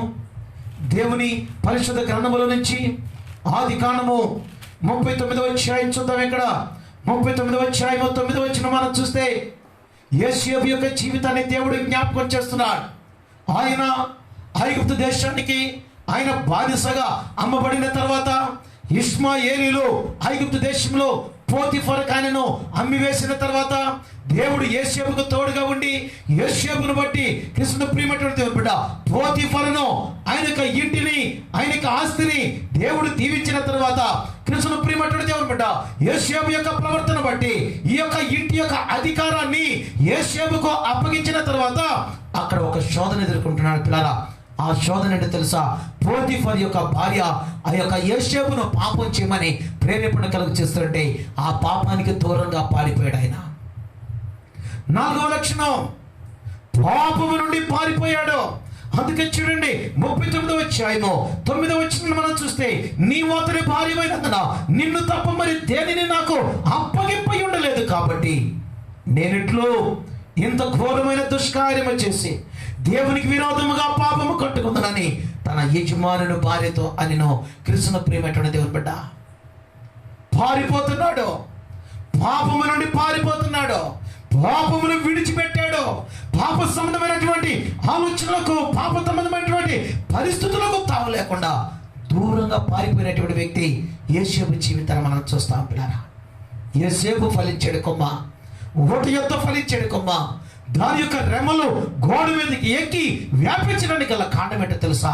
దేవుని పరిశుద్ధ గ్రంథముల నుంచి ఆదికాండము 39వ అధ్యాయం చూద్దాం. ఇక్కడ 39వ అధ్యాయం 9వ వచనం మనం చూస్తే, యోసేపు యొక్క జీవితాన్ని దేవుడు జ్ఞాపకం చేస్తున్నాడు. ఆయన ఐగుప్తు దేశానికి ఆయన బానిసగా అమ్మబడిన తర్వాత, ఇష్మాయేలీలు ఐగుప్తు దేశంలో పోతిఫర్ ఆయనను అమ్మివేసిన తర్వాత, దేవుడు యోసేపుకు తోడుగా ఉండి యోసేపును బట్టి కృష్ణ ప్రియమైనటువంటి దేవుని బిడ్డ పోతిఫరును, ఆయన యొక్క ఇంటిని, ఆయన యొక్క ఆస్తిని దేవుడు దీవించిన తర్వాత, కృష్ణ ప్రియమైనటువంటి దేవుని బిడ్డ యోసేపు యొక్క ప్రవర్తన బట్టి ఈ యొక్క ఇంటి యొక్క అధికారాన్ని యోసేపుకు అప్పగించిన తర్వాత అక్కడ ఒక శోధన ఎదుర్కొంటున్నాడు పిల్లరా. ఆ శోధన అంటే తెలుసా? పోతిఫర్ యొక్క భార్య ఆ యొక్క యోసేపును పాపం చేయమని ప్రేరేపణ కలుగు చేస్తుంటే ఆ పాపానికి దూరంగా పారిపోయాడు ఆయన. 4వ లక్షణం, పాపము నుండి పారిపోయాడు. అందుకే చూడండి 39వ అధ్యాయము 9వ వచనం మనం చూస్తే, నీవు అతని భార్యమైనందున నిన్ను తప్ప మరి దేనిని నాకు అప్పగింపై ఉండలేదు, కాబట్టి నేనిట్లో ఇంత ఘోరమైన దుష్కార్యము చేసి దేవునికి విరోధముగా పాపము కట్టుకుందనని తన యజమానుని భార్యతో అనినో. కృష్ణ ప్రియమైనటువంటి దేవుని బిడ్డ పారిపోతున్నాడు, పాపము నుండి పారిపోతున్నాడు, పాపమును విడిచిపెట్టాడు, పాప సంబంధమైనటువంటి ఆలోచనలకు, పాప సంబంధమైనటువంటి పరిస్థితులకు తావు లేకుండా దూరంగా పారిపోయినటువంటి వ్యక్తి యోసేపు జీవితాన్ని మనం చూస్తాం పిల్లరా. యోసేపు ఫలించాడు కొమ్మ, ఒకటి యొక్క ఫలించాడు కొమ్మ. దాని యొక్క రెమ్మలు గోడ మీదకి ఎక్కి వ్యాపించడానికి గల కారణం ఏంటో తెలుసా?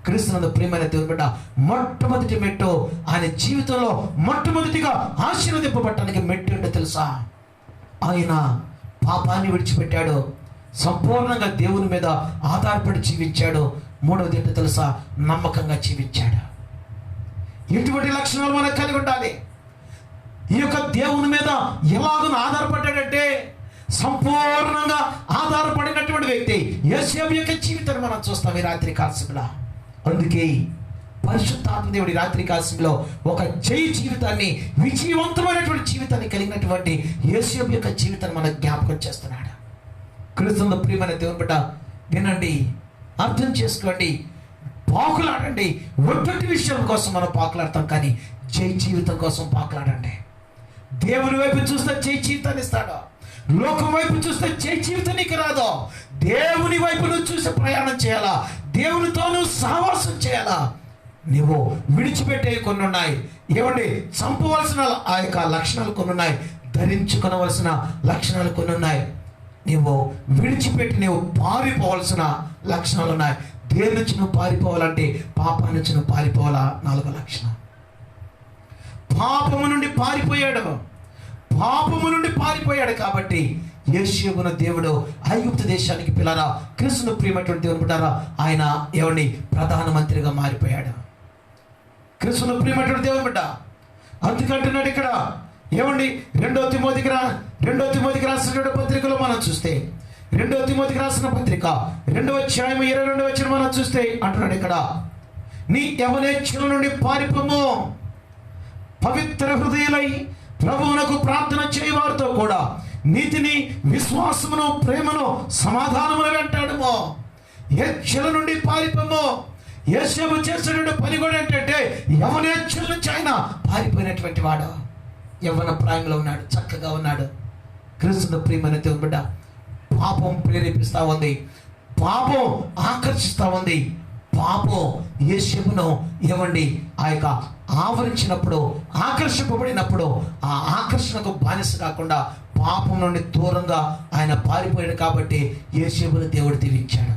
క్రీస్తునందు ప్రియమైన దేవుని బిడ్డ మొట్టమొదటి మెట్టు, ఆయన జీవితంలో మొట్టమొదటిగా ఆశీర్వదింపబడటానికి మెట్టు ఏంటో తెలుసా? ఆయన పాపాన్ని విడిచిపెట్టాడు, సంపూర్ణంగా దేవుని మీద ఆధారపడి జీవించాడు. 3వది ఏంటో తెలుసా? నమ్మకంగా జీవించాడు. ఇటువంటి లక్షణాలు మనకు కలిగి ఉండాలి. ఈ యొక్క దేవుని మీద ఎలాగో ఆధారపడ్డాడంటే, సంపూర్ణంగా ఆధారపడినటువంటి వ్యక్తి యోసేపు యొక్క జీవితాన్ని మనం చూస్తాం ఈ రాత్రి కాలశంలో. అందుకే పరిశుద్ధాత్మ దేవుడి రాత్రి కాలశంలో ఒక జయ జీవితాన్ని, విజయవంతమైనటువంటి జీవితాన్ని కలిగినటువంటి యోసేపు యొక్క జీవితాన్ని మనకు జ్ఞాపకం చేస్తున్నాడు. క్రీస్తునందు ప్రియమైన దేవుని బిడ్డ వినండి, అర్థం చేసుకోండి, పాకులాడండి. ఒట్టి విషయం కోసం మనం పాకులాడతాం, కానీ జయ జీవితం కోసం పాకులాడండి. దేవుని వైపు చూస్తే జయ జీవితాన్ని ఇస్తాడు, లోకం వైపు చూస్తే జయ జీవితం నీకు రాదు. దేవుని వైపు నువ్వు చూసి ప్రయాణం చేయాలా, దేవునితో నువ్వు సహవాసం చేయాలా. నువ్వు విడిచిపెట్టేవి కొన్ని ఉన్నాయి, ఏమండి, చంపవలసిన ఆ యొక్క లక్షణాలు కొన్ని ఉన్నాయి, ధరించుకోవలసిన లక్షణాలు కొన్ని ఉన్నాయి. నువ్వు విడిచిపెట్టి నువ్వు పారిపోవలసిన లక్షణాలు ఉన్నాయి. దేని నుంచి నువ్వు పారిపోవాలంటే పాపం నుంచి నువ్వు పారిపోవాలా. 4వ లక్షణం, పాపము నుండి పారిపోయాడు. పాపము నుండి పారిపోయాడు కాబట్టి యోసేపును దేవుడు ఐగుప్తు దేశానికి పిల్లరా, కృష్ణ ప్రియమైనటువంటి దేవుని బిడ్డలారా, ఆయన ఎవరిని ప్రధానమంత్రిగా మారిపోయాడు. కృష్ణ ప్రియమైనటువంటి దేవుని బిడ్డ అందుకంటున్నాడు ఇక్కడ, ఏమండి రెండో తిమోతికి రాసినటువంటి పత్రికలో మనం చూస్తే, రెండో తిమోతికి రాసిన పత్రిక 2వ అధ్యాయం 22వ వచనం మనం చూస్తే అంటున్నాడు ఇక్కడ, నీ యవనేచ్ఛల నుండి పారిపోము, పవిత్ర హృదయులై ప్రభువునకు ప్రార్థన చేయవారితో కూడా నీతిని, విశ్వాసమును, ప్రేమను, సమాధానమును వెంటాడము. యెచ్ఛల నుండి పారిపోము. యేసేపు చేసినటువంటి పని కూడా ఏంటంటే యవనేచ్ఛల నుంచి ఆయన పారిపోయినటువంటి వాడు. యవ్వన ప్రాయంలో ఉన్నాడు, చక్కగా ఉన్నాడు. క్రీస్తును ప్రియమైన దేవుని బిడ్డ, పాపం ప్రేరేపిస్తూ ఉంది, పాపం ఆకర్షిస్తూ ఉంది. పాపం యేసేపును ఏమండి ఆ యొక్క ఆవరించినప్పుడు, ఆకర్షింపబడినప్పుడు ఆ ఆకర్షణకు బానిస కాకుండా పాపం నుండి దూరంగా ఆయన పారిపోయాడు. కాబట్టి యేసేపును దేవుడు దీవించాడు.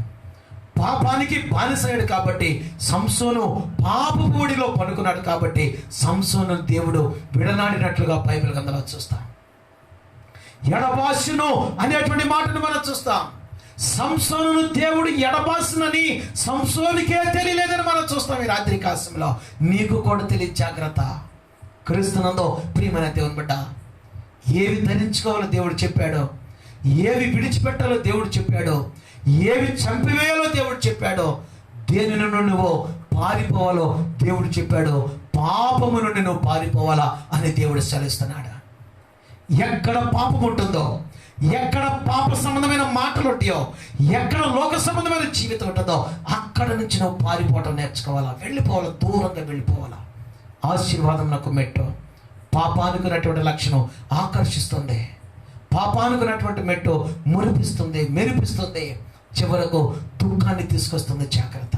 పాపానికి బానిసయ్యాడు కాబట్టి సంసోను పాపపు ఒడిలో పడుకున్నాడు. కాబట్టి సంసోను దేవుడు విడనాడినట్లుగా బైబిల్ గ్రంథంలో చూస్తాం. ఎడబాసును అనేటువంటి మాటను మనం చూస్తాం. సంసోనును దేవుడు ఎడబాసునని సంసోనికే తెలియలేదని మనం చూస్తాం. ఈ రాత్రి కాలంలో నీకు కూడా తెలియ జాగ్రత్త. క్రీస్తునందు ప్రియమైన దేవుని బిడ్డ, ఏవి ధరించుకోవాలో దేవుడు చెప్పాడో, ఏవి విడిచిపెట్టాలో దేవుడు చెప్పాడో, ఏవి చంపివేయాలో దేవుడు చెప్పాడో, దేని నుండి నువ్వు పారిపోవాలో దేవుడు చెప్పాడో, పాపము నుండి నువ్వు పారిపోవాలా అని దేవుడు సెలవిస్తున్నాడు. ఎక్కడ పాపం ఉంటుందో, ఎక్కడ పాప సంబంధమైన మాటలు ఉంటాయో, ఎక్కడ లోక సంబంధమైన జీవితం ఉంటుందో అక్కడ నుంచి నువ్వు పారిపోవటం నేర్చుకోవాలా, వెళ్ళిపోవాలా, దూరంగా వెళ్ళిపోవాలా. ఆశీర్వాదం నాకు మెట్టు. పాపానుకున్నటువంటి లక్షణం ఆకర్షిస్తుంది, పాపానుకున్నటువంటి మెట్టు మురిపిస్తుంది, మెరిపిస్తుంది, చివరకు దుఃఖాన్ని తీసుకొస్తుంది. జాగ్రత్త.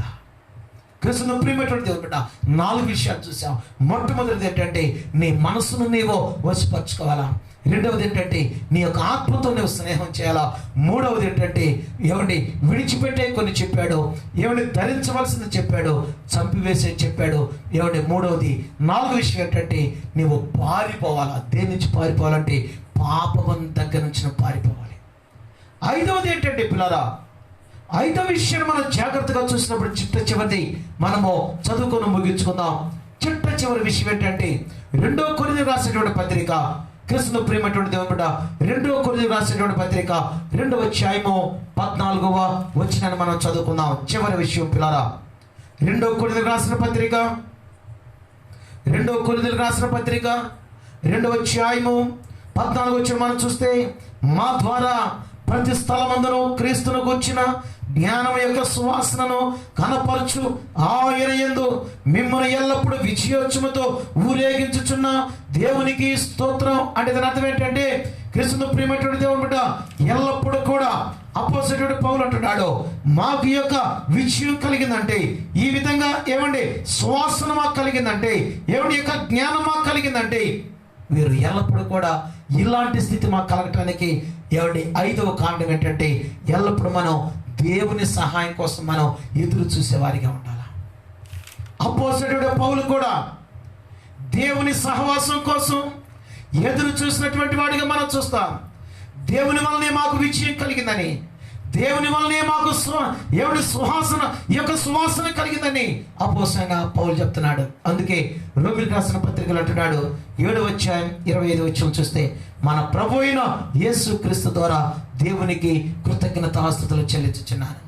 క్రీస్తును ప్రియమైనటువంటి దేవుని బిడ్డ, 4 విషయాలు చూసాం. మొట్టమొదటిది ఏంటంటే నీ మనసును నీవు వశపరచుకోవాలా. రెండవది ఏంటంటే నీ యొక్క ఆత్మతో నువ్వు స్నేహం చేయాలా. మూడవది ఏంటంటే ఏమండి విడిచిపెట్టే కొన్ని చెప్పాడు, ఏమండి ధరించవలసింది చెప్పాడు, చంపివేసే చెప్పాడు. ఏమండి మూడవది 4వ విషయం ఏంటంటే నీవు పారిపోవాలా. దేని నుంచి పారిపోవాలంటే పాపం దగ్గర నుంచి నువ్వు పారిపోవాలి. 5వది ఏంటంటే పిల్లరా, 5వ విషయం మనం జాగ్రత్తగా చూసినప్పుడు చిట్ట చివరిది మనము చదువుకొని ముగించుకుందాం. చిట్ట చివరి విషయం ఏంటంటే 2 కొరింథీయులకు రాసినటువంటి పత్రిక, క్రీస్తును ప్రియమైనటువంటి దేవుని బిడ్డ, 2 కొరింథీయులకు రాసినటువంటి పత్రిక 2వ అధ్యాయము 14వ వచనాన్ని మనం చదువుకుందాం. చివరి విషయం పిల్లరా, 2 కొరింథీయులకు రాసిన పత్రిక 2వ అధ్యాయము 14వ వచనం మనం చూస్తే, మా ద్వారా ప్రతి స్థలమందును క్రీస్తును గూర్చిన జ్ఞానం యొక్క సువాసనను కనపరచు ఆయన యందు మిమ్మల్ని ఎల్లప్పుడూ విజయోత్సవముతో ఊరేగించుచున్న దేవునికి స్తోత్రం. అంటే దాని అర్థం ఏంటంటే క్రీస్తును ప్రియమైనటువంటి దేవుని బిడ్డ ఎల్లప్పుడూ కూడా అపోస్తలుడు పౌలు అంటున్నాడు, మాకు ఈ యొక్క విజయం కలిగిందంటే, ఈ విధంగా ఏమండి సువాసన మాకు కలిగిందంటే, ఏమండి యొక్క జ్ఞానం మాకు కలిగిందంటే, వీరు ఎల్లప్పుడూ కూడా ఇలాంటి స్థితి మాకు కలగటానికి ఏమండి 5వ కారణం ఏంటంటే ఎల్లప్పుడూ మనం దేవుని సహాయం కోసం మనం ఎదురు చూసేవారిగా ఉండాలి. అపోస్తలుడు పౌలు కూడా దేవుని సహవాసం కోసం ఎదురు చూసినటువంటి వాడిగా మనం చూస్తాం. దేవుని వల్లనే మాకు విజయం కలిగిందని, దేవుని వల్లనే మాకు సువాసన ఈ యొక్క సువాసన కలిగిందని అపోస్తలుడైన పౌలు చెప్తున్నాడు. అందుకే రోమీయులకు రాసిన పత్రికలు అంటున్నాడు 7వ అధ్యాయం 25వ వచనం చూస్తే, మన ప్రభు అయిన యేసు క్రీస్తు ద్వారా దేవునికి కృతజ్ఞతాస్తుతులు చెల్లించుచున్నాను.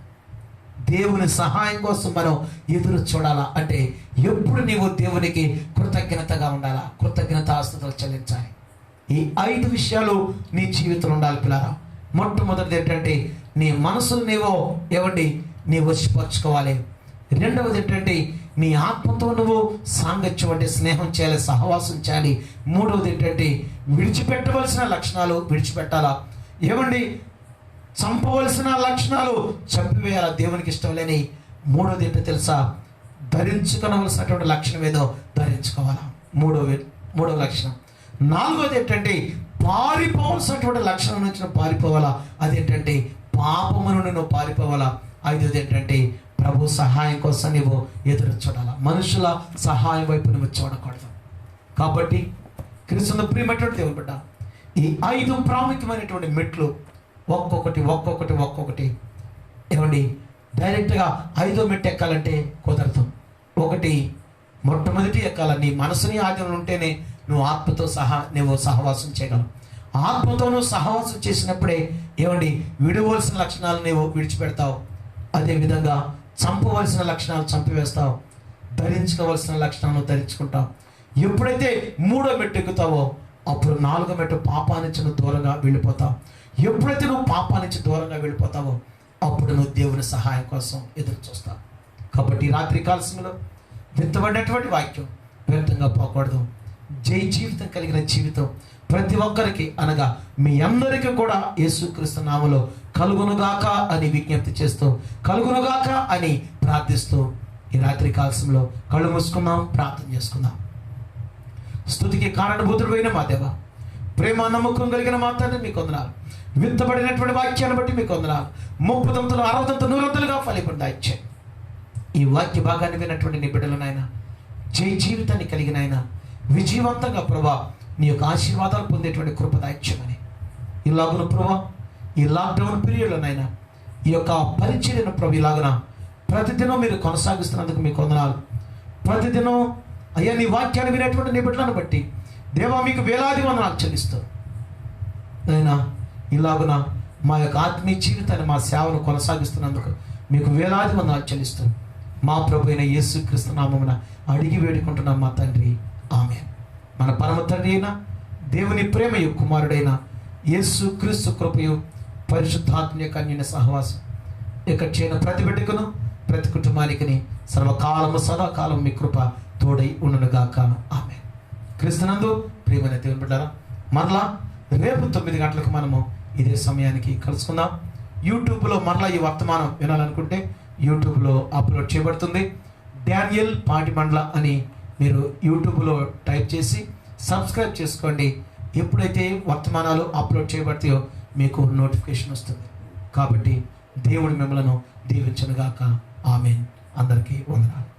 దేవుని సహాయం కోసం మనం ఎదురు చూడాలా. అంటే ఎప్పుడు నీవు దేవునికి కృతజ్ఞతగా ఉండాలా, కృతజ్ఞతాస్తుతులు చెల్లించాలి. ఈ 5 విషయాలు నీ జీవితంలో ఉండాలి పిల్లరా. మొట్టమొదటిది ఏంటంటే నీ మనసును నీ వశపరచుకోవాలి. రెండవది ఏంటంటే నీ ఆత్మతో నువ్వు సాంగత్యం అంటే స్నేహం చేయాలి, సహవాసం చేయాలి. మూడవది ఏంటంటే విడిచిపెట్టవలసిన లక్షణాలు విడిచిపెట్టాలా. చంపవలసిన లక్షణాలు చంపివేయాలా, దేవునికి ఇష్టం లేని. మూడవది ఏంటో తెలుసా, ధరించుకోవలసినటువంటి లక్షణం ఏదో ధరించుకోవాలా, మూడవ లక్షణం. 4వది ఏంటంటే పారిపోవలసినటువంటి లక్షణం నుంచి పారిపోవాలా, అదేంటంటే పాపము నుండి నువ్వు పారిపోవాలా. 5వది ఏంటంటే ప్రభు సహాయం కోసం నువ్వు ఎదురు చూడాలా, మనుషుల సహాయం వైపు నువ్వు చూడకూడదు. కాబట్టి క్రీస్తును ప్రియమైనటువంటి దేవుని బిడ్డ, ఈ 5 ప్రాముఖ్యమైనటువంటి మెట్లు ఒక్కొక్కటి డైరెక్ట్గా 5వ మెట్టు ఎక్కాలంటే కుదరదు. మొట్టమొదటి ఎక్కాల నీ మనసుని ఆజ్ఞలు ఉంటేనే నువ్వు ఆత్మతో నువ్వు సహవాసం చేయగలవు. ఆత్మతో నువ్వు సహవాసం చేసినప్పుడే ఏమండి విడవలసిన లక్షణాలు నువ్వు విడిచిపెడతావు. అదేవిధంగా చంపవలసిన లక్షణాలు చంపివేస్తావు, ధరించుకోవలసిన లక్షణాలను ధరించుకుంటావు. ఎప్పుడైతే 3వ మెట్టు ఎక్కుతావో అప్పుడు 4వ మెట్టు పాపానికి నువ్వు దూరంగా వెళ్ళిపోతావు. ఎప్పుడైతే నువ్వు పాపానికి దూరంగా వెళ్ళిపోతావో అప్పుడు నువ్వు దేవుని సహాయం కోసం ఎదురు చూస్తావు. కాబట్టి రాత్రి కాలశంలో విత్తబడినటువంటి వాక్యం వ్యర్థంగా పోకూడదు. జై జీవితం కలిగిన జీవితం ప్రతి ఒక్కరికి, అనగా మీ అందరికీ కూడా యేసుక్రీస్తు నామములో కలుగునుగాక అని విజ్ఞప్తి చేస్తూ, కలుగునుగాక అని ప్రార్థిస్తూ ఈ రాత్రి కాలశంలో కళ్ళు మూసుకుందాం, ప్రార్థన చేసుకుందాం. స్తుతికి కారణభూతుడైన మా దేవ, ప్రేమ నమ్మకం కలిగిన మా తండ్రి మీకు వందనాలు. విత్తబడినటువంటి వాక్యాన్ని బట్టి మీకు వందనాలు. 30 దంతులు 60 దంతులు 100 దంతులుగా ఫలింపండి ఇచ్చే ఈ వాక్య భాగాన్ని విన్నటువంటి నీ బిడ్డలనైనా జై జీవితాన్ని కలిగిన ఆయన విజయవంతంగా ప్రభా నీ యొక్క ఆశీర్వాదాలు పొందేటువంటి కృప దాయిచ్చమని, ఇలాగున ప్రభా ఈ లాక్డౌన్ పీరియడ్లోనైనా ఈ యొక్క పరిచర్యను ప్రభు ఇలాగున ప్రతిదినం మీరు కొనసాగిస్తున్నందుకు మీకు వందనాలు. ప్రతిదినం అయ్యా నీ వాక్యాన్ని వినేటువంటి నీ బిడ్డలను బట్టి దేవా మీకు వేలాది వందనాలు చెల్లిస్తూ అయినా ఇలాగున మా యొక్క ఆత్మీయ జీవితాన్ని, మా సేవను కొనసాగిస్తున్నందుకు మీకు వేలాది వందనాలు చెల్లిస్తూ మా ప్రభు అయిన యేసుక్రీస్తు నామమున అడిగి వేడుకుంటున్నాం మా తండ్రి, ఆమేన్. మన పరమ తండ్రి అయిన దేవుని ప్రేమయు కుమారుడైన యేసుక్రీస్తు కృపయు పరిశుద్ధాత్మ యొక్క అన్యోన్య సహవాసం ఇక్కడ చేయని ప్రతి బిడ్డకును ప్రతి కుటుంబానికి సర్వకాలము సదాకాలం మీ కృప తోడై ఉండునుగాక, ఆమేన్. క్రీస్తునందు ప్రియమైన దేవుని బిడ్డలారా, మరలా రేపు 9 గంటలకు మనము ఇదే సమయానికి కలుసుకుందాం. యూట్యూబ్లో మరలా ఈ వర్తమానం వినాలనుకుంటే యూట్యూబ్లో అప్లోడ్ చేయబడుతుంది. డానియల్ పాటిబండ్ల అని మీరు యూట్యూబ్లో టైప్ చేసి సబ్స్క్రైబ్ చేసుకోండి. ఎప్పుడైతే వర్తమానాలు అప్లోడ్ చేయబడతాయో మీకు నోటిఫికేషన్ వస్తుంది. కాబట్టి దేవుడు మిమ్మలను దీవించునుగాక, ఆమేన్. అందరికీ వందనాలు.